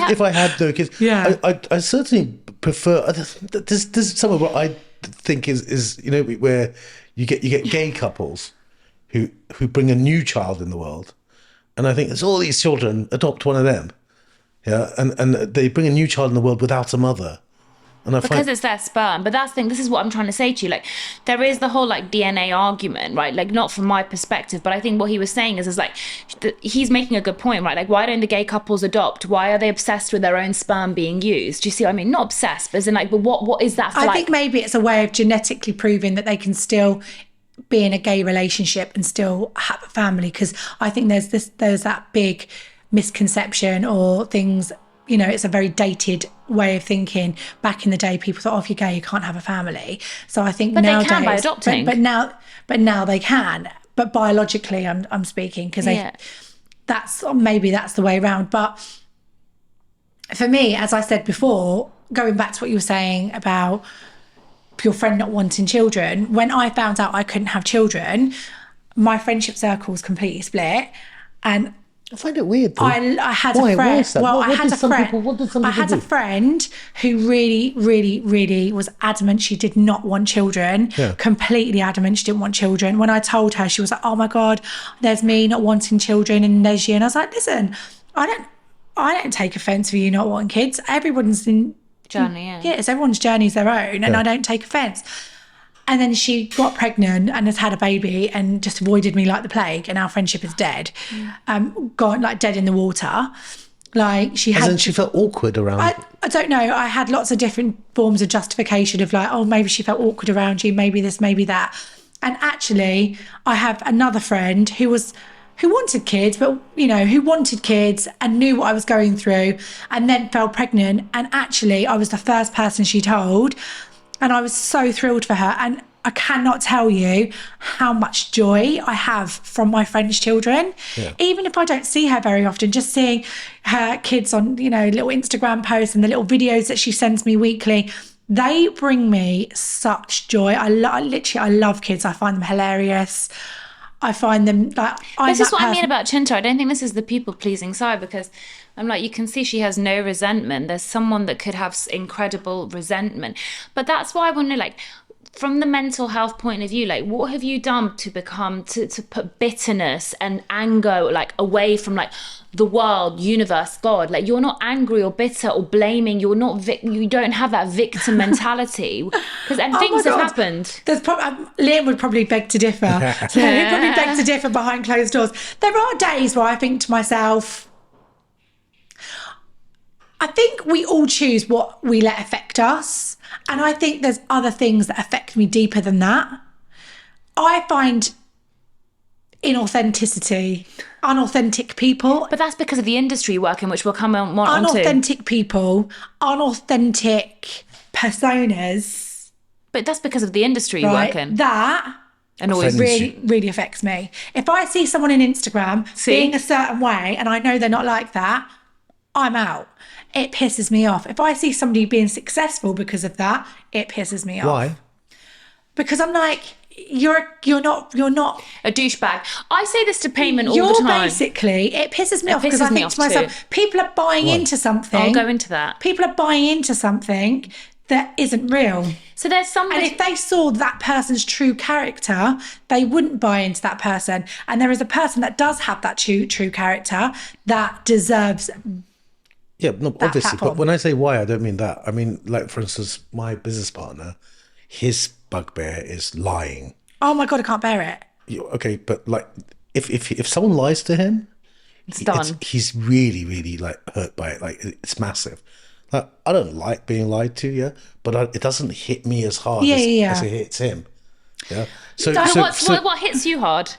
if I had no kids, I certainly prefer. There's somewhere where I think is where you get gay couples who bring a new child in the world. And I think there's all these children, adopt one of them. Yeah, and they bring a new child in the world without a mother. And because it's their sperm. But that's the thing, this is what I'm trying to say to you. Like, there is the whole like DNA argument, right? Like, not from my perspective, but I think what he was saying is like, he's making a good point, right? Like, why don't the gay couples adopt? Why are they obsessed with their own sperm being used? Do you see what I mean? Not obsessed, but as in like, but what is that for? I think maybe it's a way of genetically proving that they can still be in a gay relationship and still have a family, because I think there's that big misconception or things, it's a very dated way of thinking. Back in the day, people thought, oh, if you're gay, you can't have a family. So I think But they nowadays, can by adopting. but now they can. But biologically, I'm speaking, because that's the way around. But for me, as I said before, going back to what you were saying about your friend not wanting children, when I found out I couldn't have children, my friendship circle was completely split. And I find it weird though. I had Why? a friend. Why is that? Well, What I had did a some friend. people- what did some I people had do? a friend who really, really, really was adamant she did not want children. Yeah. Completely adamant she didn't want children. When I told her, she was like, "Oh my God, there's me not wanting children, and there's you." And I was like, "Listen, I don't take offence for you not wanting kids. Everyone's in Journey, it's everyone's journey is their own, and I don't take offence." And then she got pregnant and has had a baby and just avoided me like the plague, and our friendship is dead. Gone like dead in the water. Like she had. And then she felt awkward around. I don't know. I had lots of different forms of justification of like, oh, maybe she felt awkward around you, maybe this, maybe that. And actually, I have another friend who wanted kids, but who wanted kids and knew what I was going through, and then fell pregnant. And actually, I was the first person she told. And I was so thrilled for her. And I cannot tell you how much joy I have from my friend's children. Yeah. Even if I don't see her very often, just seeing her kids on, little Instagram posts and the little videos that she sends me weekly, they bring me such joy. I love kids. I find them hilarious. I find them like... This is what I mean about Cinta. I don't think this is the people-pleasing side, because I'm like, you can see she has no resentment. There's someone that could have incredible resentment. But that's why I want to, like, from the mental health point of view, like, what have you done to put bitterness and anger, like, away from, like, the world, universe, God? Like, you're not angry or bitter or blaming. You're not, you don't have that victim mentality. Because things have happened. There's Liam would probably beg to differ. So he'd probably beg to differ behind closed doors. There are days where I think to myself, I think we all choose what we let affect us. And I think there's other things that affect me deeper than that. I find unauthentic people. But that's because of the industry work in which we'll come on more onto. Unauthentic people, unauthentic personas. But that's because of the industry Right? working. That And always really, really affects me. If I see someone on Instagram being a certain way and I know they're not like that, I'm out. It pisses me off. If I see somebody being successful because of that, it pisses me off. Why? Because I'm like, you're not a douchebag. I say this to payment all you're the time. basically, it pisses me off pisses because I me think off to myself, too. people are buying into something. I'll go into that. People are buying into something that isn't real. So there's somebody. And if they saw that person's true character, they wouldn't buy into that person. And there is a person that does have that true character that deserves. Yeah, no, obviously. platform. But when I say why, I don't mean that. I mean, like, for instance, my business partner, his bugbear is lying. Oh my God, I can't bear it. Okay, but like, if someone lies to him, It's done. He's really, really like hurt by it. Like, it's massive. Like, I don't like being lied to, yeah, but it doesn't hit me as hard as it hits him. Yeah. So what hits you hard?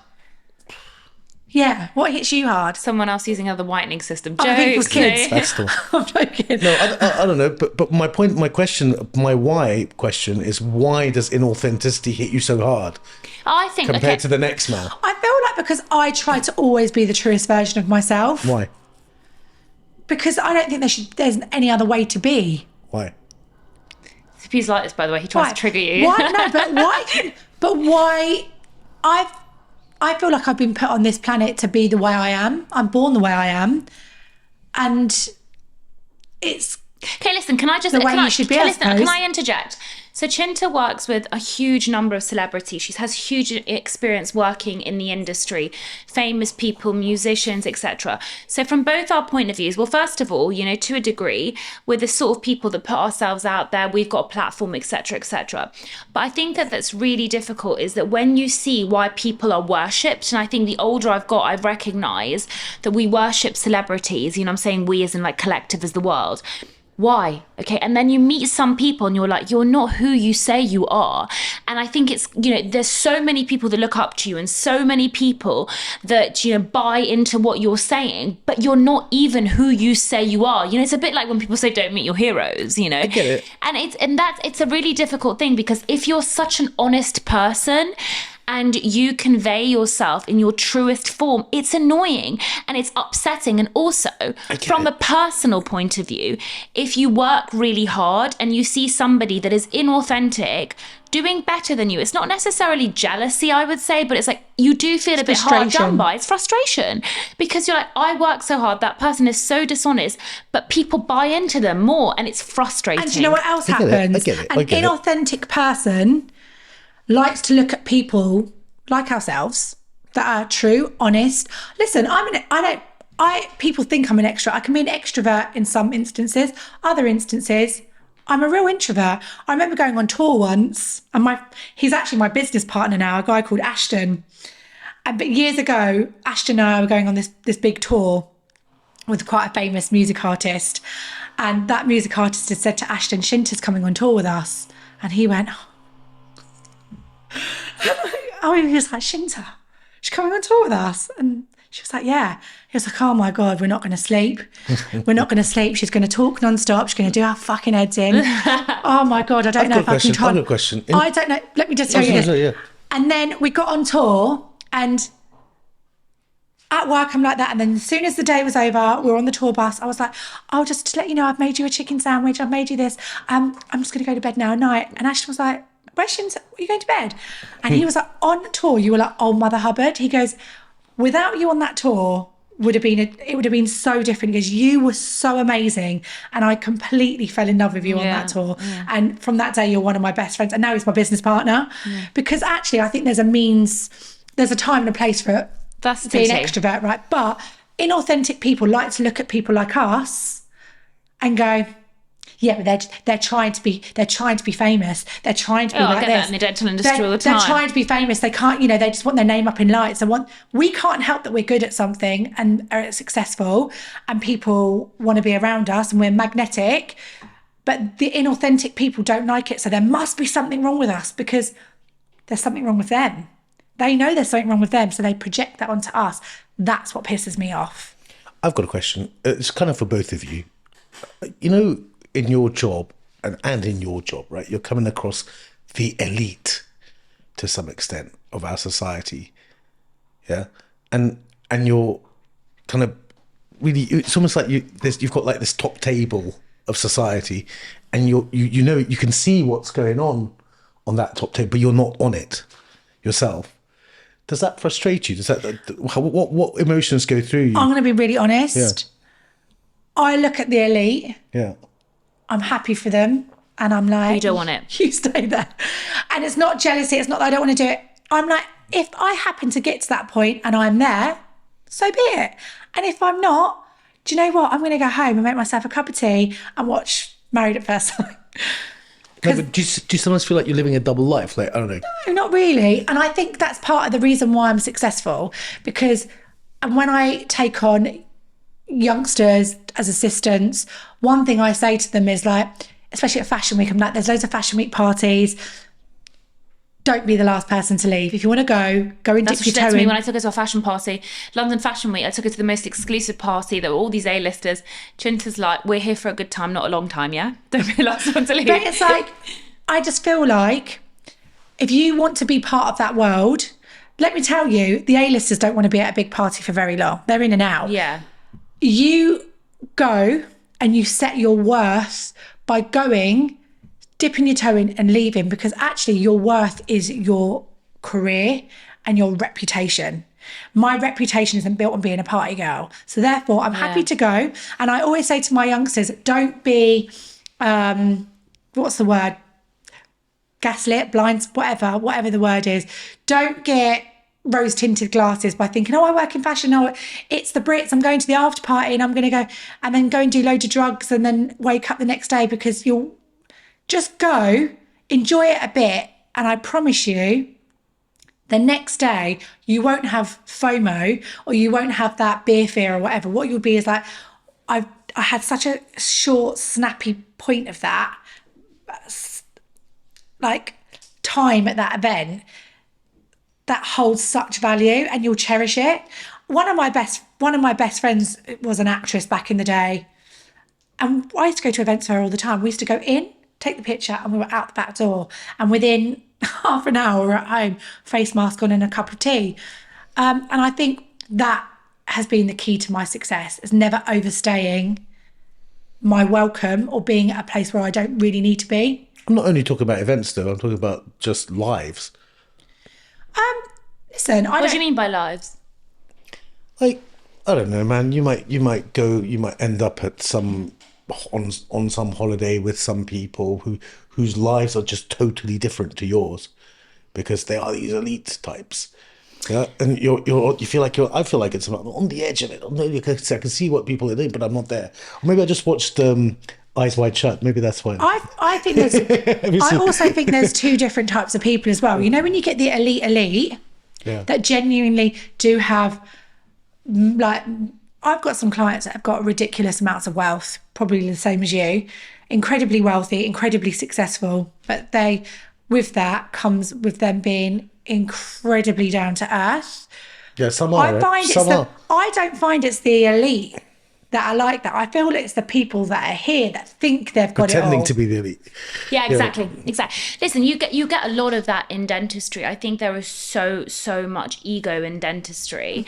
Yeah, what hits you hard? Someone else using another whitening system. I think it was kids. That's still. I'm joking. No, I don't know. But my point, my why question is, why does inauthenticity hit you so hard I think compared to the next man? I feel like because I try to always be the truest version of myself. Why? Because I don't think there's any other way to be. Why? If he's like this, by the way, he tries to trigger you. Why? No, but why? But why? I feel like I've been put on this planet to be the way I am. I'm born the way I am, and it's Okay, listen, can I just... the way you should be, I suppose. Can I interject? So Cinta works with a huge number of celebrities. She has huge experience working in the industry, famous people, musicians, etc. So from both our point of views, well, first of all, to a degree, we're the sort of people that put ourselves out there. We've got a platform, etc., etc. But I think that's really difficult is that when you see why people are worshipped, and I think the older I've got, I've recognised that we worship celebrities. I'm saying we as in like collective as the world. Why? Okay. And then you meet some people and you're like, you're not who you say you are. And I think it's, there's so many people that look up to you and so many people that, buy into what you're saying, but you're not even who you say you are. It's a bit like when people say, don't meet your heroes, I get it. And it's a really difficult thing, because if you're such an honest person and you convey yourself in your truest form, it's annoying and it's upsetting. And also, from a personal point of view, if you work really hard and you see somebody that is inauthentic doing better than you, it's not necessarily jealousy, I would say, but it's like you do feel a bit hard done by. It's frustration, because you're like, I work so hard, that person is so dishonest, but people buy into them more, and it's frustrating. And do you know what else happens? I get it. An inauthentic person likes to look at people like ourselves that are true, honest. Listen, people think I'm an extrovert. I can be an extrovert in some instances. Other instances, I'm a real introvert. I remember going on tour once, and he's actually my business partner now, a guy called Ashton. But years ago, Ashton and I were going on this big tour with quite a famous music artist. And that music artist had said to Ashton, Cinta's coming on tour with us. And he went, he was like, Cinta, she's coming on tour with us. And she was like, yeah. He was like, oh my God, we're not going to sleep. We're not going to sleep. She's going to talk nonstop. She's going to do our fucking heads in. Oh my God, I don't know if I can try. I've got a question. I don't know. Let me just tell you this. Yeah. And then we got on tour, and at work I'm like that. And then as soon as the day was over, we were on the tour bus. I was like, oh, just to let you know, I've made you a chicken sandwich. I've made you this. I'm just going to go to bed now at night. And Ashton was like, where's Cinta? Are you going to bed? And he was like, on tour, you were like, oh, Mother Hubbard. He goes, without you on that tour, it would have been so different, because you were so amazing, and I completely fell in love with you on that tour. And from that day, you're one of my best friends, and now he's my business partner. Because actually, I think there's a time and a place for being an extrovert, right? But inauthentic people like to look at people like us and go, yeah, but they're trying to be famous. They're trying to be like I get this. that in the dental industry all the time. They're trying to be famous. They can't, they just want their name up in lights. We can't help that we're good at something and are successful, and people want to be around us, and we're magnetic. But the inauthentic people don't like it. So there must be something wrong with us, because there's something wrong with them. They know there's something wrong with them, so they project that onto us. That's what pisses me off. I've got a question. It's kind of for both of you. In your job and in your job, right? You're coming across the elite to some extent of our society. Yeah. And you're kind of really, it's almost like you've got like this top table of society, and you can see what's going on that top table, but you're not on it yourself. Does that frustrate you? What emotions go through you? I'm going to be really honest. Yeah. I look at the elite. Yeah. I'm happy for them, and I'm like, you don't want it. You stay there. And it's not jealousy. It's not that I don't want to do it. I'm like, if I happen to get to that point and I'm there, so be it. And if I'm not, do you know what? I'm going to go home and make myself a cup of tea and watch Married at First Sight. No, but do you sometimes feel like you're living a double life? Like, I don't know. No, not really. And I think that's part of the reason why I'm successful, because when I take on youngsters as assistants, one thing I say to them is, like, especially at Fashion Week, I'm like, there's loads of Fashion Week parties. Don't be the last person to leave. If you want to go and dip your toe in. That's what she said to me when I took her to a fashion party. London Fashion Week, I took her to the most exclusive party. There were all these A-listers. Cinta's like, we're here for a good time, not a long time, yeah? Don't be the last one to leave. But it's like, I just feel like if you want to be part of that world, let me tell you, the A-listers don't want to be at a big party for very long. They're in and out. Yeah. You go and you set your worth by going, dipping your toe in and leaving, because actually your worth is your career and your reputation. My reputation isn't built on being a party girl. So therefore, I'm happy to go. And I always say to my youngsters, don't be, what's the word? Gaslit, blinds, whatever the word is. Don't get rose-tinted glasses by thinking, oh, I work in fashion. Oh, it's the Brits. I'm going to the after party and I'm going to go and then go and do loads of drugs and then wake up the next day, because you'll just go, enjoy it a bit. And I promise you, the next day, you won't have FOMO or you won't have that beer fear or whatever. What you'll be is like, I had such a short, snappy point of that, like time at that event, that holds such value, and you'll cherish it. One of my best friends was an actress back in the day, and I used to go to events with her all the time. We used to go in, take the picture, and we were out the back door. And within half an hour, we were at home, face mask on and a cup of tea. And I think that has been the key to my success, is never overstaying my welcome or being at a place where I don't really need to be. I'm not only talking about events, though. I'm talking about just lives. Listen, What do you mean by lives? Like, I don't know, man. You might end up at some on some holiday with some people whose lives are just totally different to yours, because they are these elite types. Yeah, and you feel like I feel like it's on the edge of it. Maybe I can see what people are doing, but I'm not there. Or maybe I just watched Eyes Wide Shut. Maybe that's why. I think there's. I also think there's two different types of people as well. You know, when you get the elite that genuinely do have, like, I've got some clients that have got ridiculous amounts of wealth, probably the same as you, incredibly wealthy, incredibly successful, but with that comes with them being incredibly down to earth. Yeah, some are. I don't find it's the elite that are like that. I feel it's the people that are here that think they've got pretending it all. to be the elite. Yeah, exactly. Listen, you get a lot of that in dentistry. I think there is so much ego in dentistry.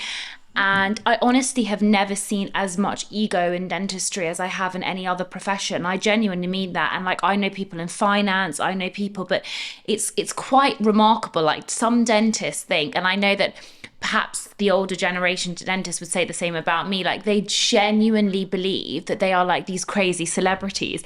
And I honestly have never seen as much ego in dentistry as I have in any other profession. I genuinely mean that. And like, I know people in finance, I know people, but it's quite remarkable. Like, some dentists think, and I know that perhaps the older generation dentists would say the same about me, like, they genuinely believe that they are like these crazy celebrities.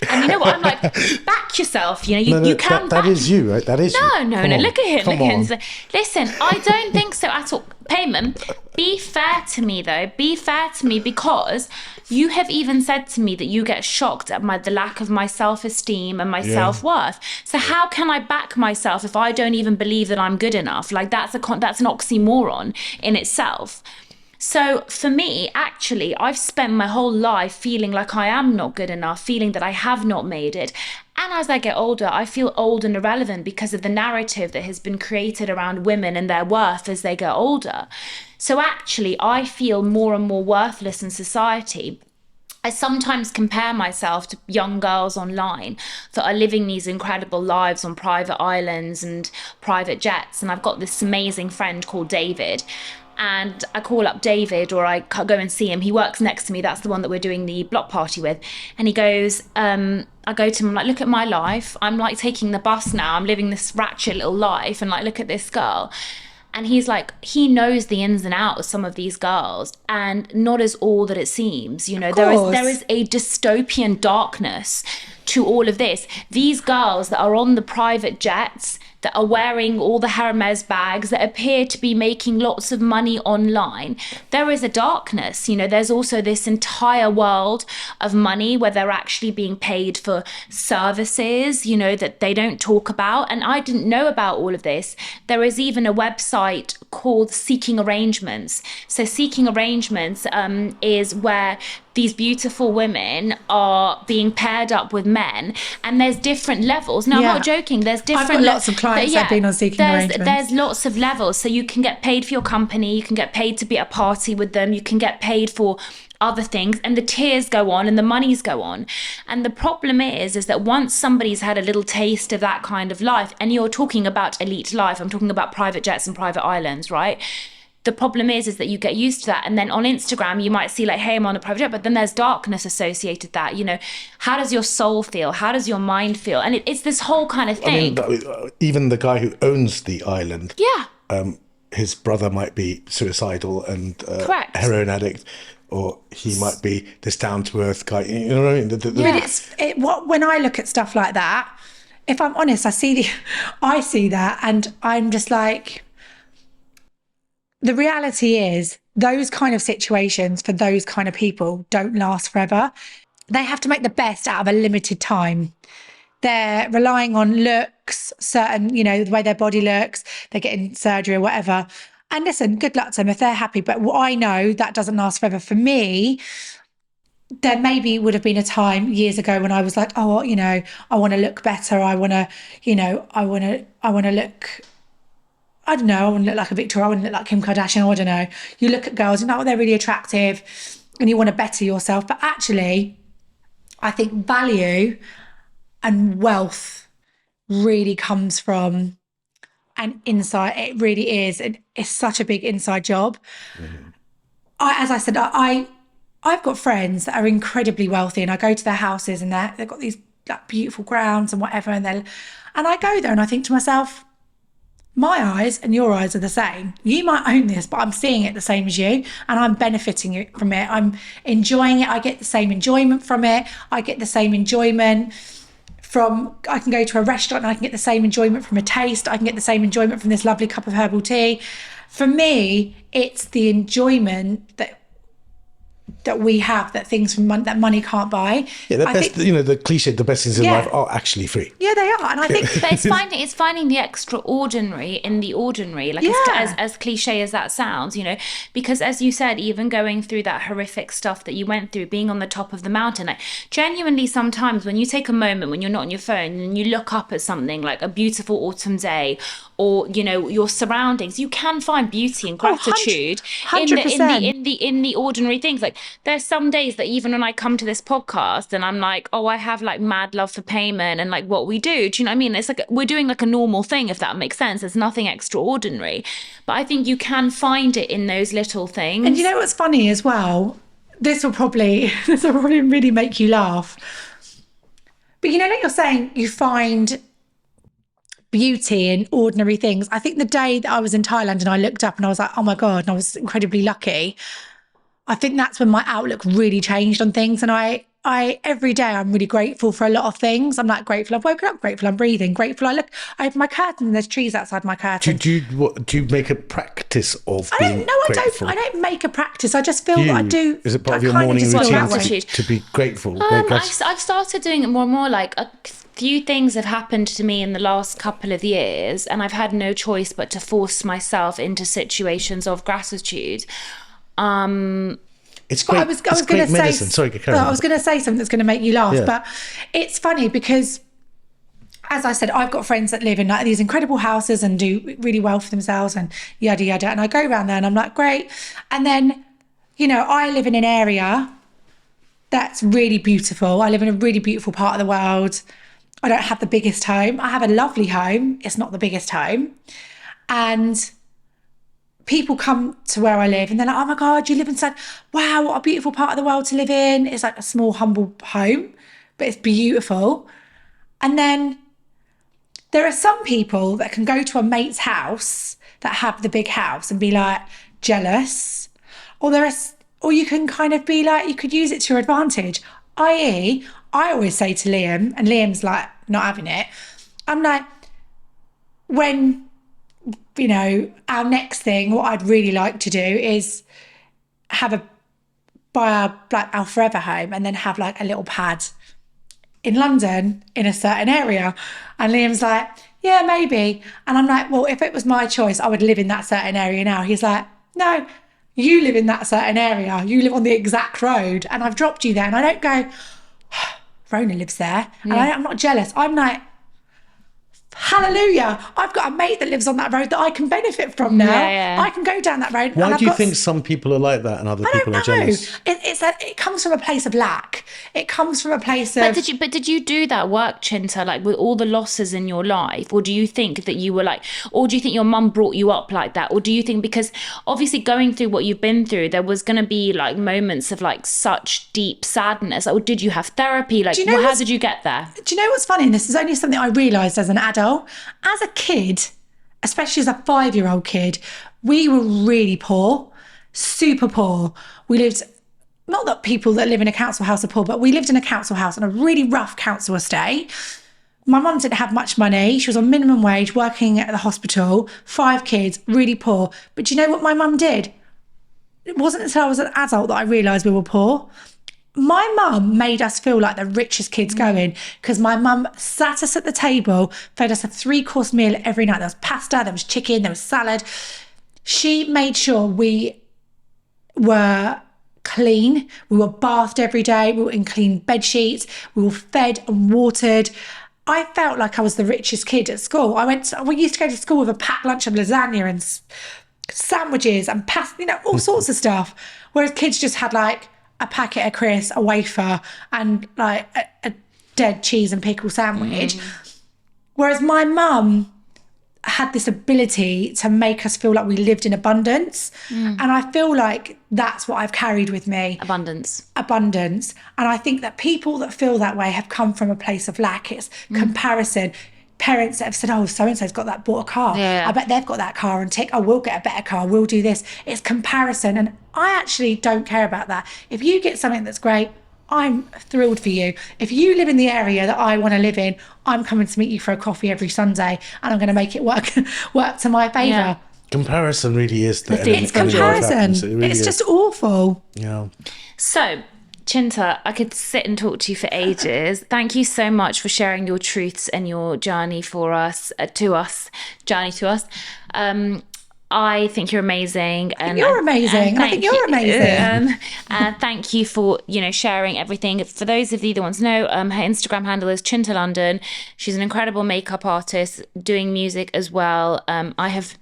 And you know what? I'm like, back yourself. You know, you can. That is you, right? That is you. No. Look at him. Look at him. Listen, I don't think so at all. Payman, be fair to me, though. Be fair to me, because you have even said to me that you get shocked at the lack of my self-esteem and my self-worth. So how can I back myself if I don't even believe that I'm good enough? Like, that's an oxymoron in itself. So for me, actually, I've spent my whole life feeling like I am not good enough, feeling that I have not made it. And as I get older, I feel old and irrelevant because of the narrative that has been created around women and their worth as they get older. So actually, I feel more and more worthless in society. I sometimes compare myself to young girls online that are living these incredible lives on private islands and private jets. And I've got this amazing friend called David. And I call up David, or I go and see him. He works next to me. That's the one that we're doing the block party with. And he goes, I go to him, I'm like, look at my life. I'm like taking the bus now. I'm living this ratchet little life. And like, look at this girl. And he's like, he knows the ins and outs of some of these girls, and not as all that it seems. You know, there is a dystopian darkness to all of this. These girls that are on the private jets, that are wearing all the Hermes bags, that appear to be making lots of money online, there is a darkness. You know, there's also this entire world of money where they're actually being paid for services, you know, that they don't talk about. And I didn't know about all of this. There is even a website called Seeking Arrangements. So Seeking Arrangements is where these beautiful women are being paired up with men, and there's different levels. Now, I'm not joking. There's different. I've got lots of clients that have been on Seeking Arrangements. There's lots of levels. So you can get paid for your company. You can get paid to be at a party with them. You can get paid for other things, and the tiers go on and the monies go on. And the problem is that once somebody's had a little taste of that kind of life, and you're talking about elite life, I'm talking about private jets and private islands, right? The problem is that you get used to that. And then on Instagram, you might see like, hey, I'm on a private jet, but then there's darkness associated with that. You know, how does your soul feel? How does your mind feel? And it's this whole kind of thing. I mean, even the guy who owns the island, his brother might be suicidal and heroin addict, or he might be this down-to-earth guy. You know what I mean? But when I look at stuff like that, if I'm honest, I see that, and I'm just like, the reality is those kind of situations for those kind of people don't last forever. They have to make the best out of a limited time. They're relying on looks, certain, you know, the way their body looks, they're getting surgery or whatever. And listen, good luck to them if they're happy. But what I know, that doesn't last forever. For me, there maybe would have been a time years ago when I was like, oh, you know, I want to look better. I want to, you know, I want to look, I don't know, I want to look like a Victoria. I want to look like Kim Kardashian. I don't know. You look at girls, you know, they're really attractive and you want to better yourself. But actually, I think value and wealth really comes from an inside. It really is. It's such a big inside job. Mm-hmm. As I said, I've got friends that are incredibly wealthy, and I go to their houses and they've got these like beautiful grounds and whatever, and I go there and I think to myself, my eyes and your eyes are the same. You might own this, but I'm seeing it the same as you, and I'm benefiting from it. I'm enjoying it. I get the same enjoyment from it. I get the same enjoyment from, I can go to a restaurant and I can get the same enjoyment from a taste. I can get the same enjoyment from this lovely cup of herbal tea. For me, it's the enjoyment that we have, that things from that money can't buy. Yeah, the cliche, the best things in life are actually free. Yeah, they are. And I think but it's finding the extraordinary in the ordinary, like as cliche as that sounds, you know, because as you said, even going through that horrific stuff that you went through, being on the top of the mountain, like genuinely sometimes when you take a moment when you're not on your phone and you look up at something like a beautiful autumn day, or you know, your surroundings, you can find beauty and gratitude 100%. in the ordinary things. Like there's some days that even when I come to this podcast and I'm like, oh, I have like mad love for payment and like what we do you know what I mean? It's like we're doing like a normal thing, if that makes sense. There's nothing extraordinary, but I think you can find it in those little things. And you know what's funny as well? This will probably really make you laugh. But you know, like you're saying, you find beauty in ordinary things. I think the day that I was in Thailand and I looked up and I was like, oh my God, and I was incredibly lucky. I think that's when my outlook really changed on things. And I every day I'm really grateful for a lot of things. I'm like grateful I've woken up, grateful I'm breathing, grateful I open my curtain and there's trees outside my curtain. Do you make a practice of being grateful? I don't make a practice. I just feel that I do. Is it part of your morning routine to be grateful? I've started doing it more and more. Like a few things have happened to me in the last couple of years, and I've had no choice but to force myself into situations of gratitude. It's great. I was going to say. Sorry, I was going to say something that's going to make you laugh, but it's funny because, as I said, I've got friends that live in like these incredible houses and do really well for themselves and yada yada. And I go around there and I'm like, great. And then, you know, I live in an area that's really beautiful. I live in a really beautiful part of the world. I don't have the biggest home. I have a lovely home. It's not the biggest home. And people come to where I live and they're like, oh my God, you live inside. Wow, what a beautiful part of the world to live in. It's like a small, humble home, but it's beautiful. And then there are some people that can go to a mate's house that have the big house and be like jealous. Or you can kind of be like, you could use it to your advantage. I always say to Liam, and Liam's like not having it, I'm like, when, you know, our next thing, what I'd really like to do is buy our forever home and then have like a little pad in London in a certain area. And Liam's like, yeah, maybe. And I'm like, well, if it was my choice, I would live in that certain area now. He's like, no, you live in that certain area. You live on the exact road and I've dropped you there. And I don't go, Rhona lives there. And I'm not jealous. I'm like, hallelujah, I've got a mate that lives on that road that I can benefit from now. I can go down that road. Why do you think some people are like that and other people are jealous? It comes from a place of lack. It comes from a place of... But did you do that work, Cinta, like with all the losses in your life? Or do you think that you were like, or do you think your mum brought you up like that? Or do you think, because obviously going through what you've been through, there was going to be like moments of like such deep sadness. Or did you have therapy? Like, how did you get there? Do you know what's funny? And this is only something I realised as an adult. As a kid, especially as a 5-year-old kid, we were really poor, super poor. We lived, not that people that live in a council house are poor, but we lived in a council house on a really rough council estate. My mum didn't have much money. She was on minimum wage, working at the hospital, 5 kids, really poor. But do you know what my mum did? It wasn't until I was an adult that I realised we were poor. My mum made us feel like the richest kids going, because my mum sat us at the table, fed us a 3-course meal every night. There was pasta, there was chicken, there was salad. She made sure we were clean. We were bathed every day. We were in clean bed sheets. We were fed and watered. I felt like I was the richest kid at school. We used to go to school with a packed lunch of lasagna and sandwiches and pasta, all sorts of stuff. Whereas kids just had like a packet of crisps, a wafer, and like a dead cheese and pickle sandwich. Whereas my mum had this ability to make us feel like we lived in abundance. And I feel like that's what I've carried with me. Abundance. And I think that people that feel that way have come from a place of lack. It's comparison. Parents that have said, oh, so-and-so's bought a car. Yeah. I bet they've got that car, and oh, we'll get a better car. We'll do this. It's comparison. And I actually don't care about that. If you get something that's great, I'm thrilled for you. If you live in the area that I want to live in, I'm coming to meet you for a coffee every Sunday, and I'm going to make it work to my favour. Yeah. Comparison really is the It's comparison. It really it's is. just awful. Yeah. So, Cinta, I could sit and talk to you for ages. Thank you so much for sharing your truths and your journey for us, to us. I think you're amazing. I think you're amazing. Thank you for, sharing everything. For those of you that want to know, her Instagram handle is Cinta London. She's an incredible makeup artist doing music as well. I have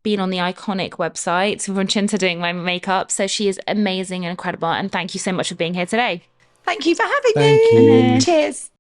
been on the iconic website from Cinta doing my makeup. So she is amazing and incredible. And thank you so much for being here today. Thank you for having Thank me. you. Cheers.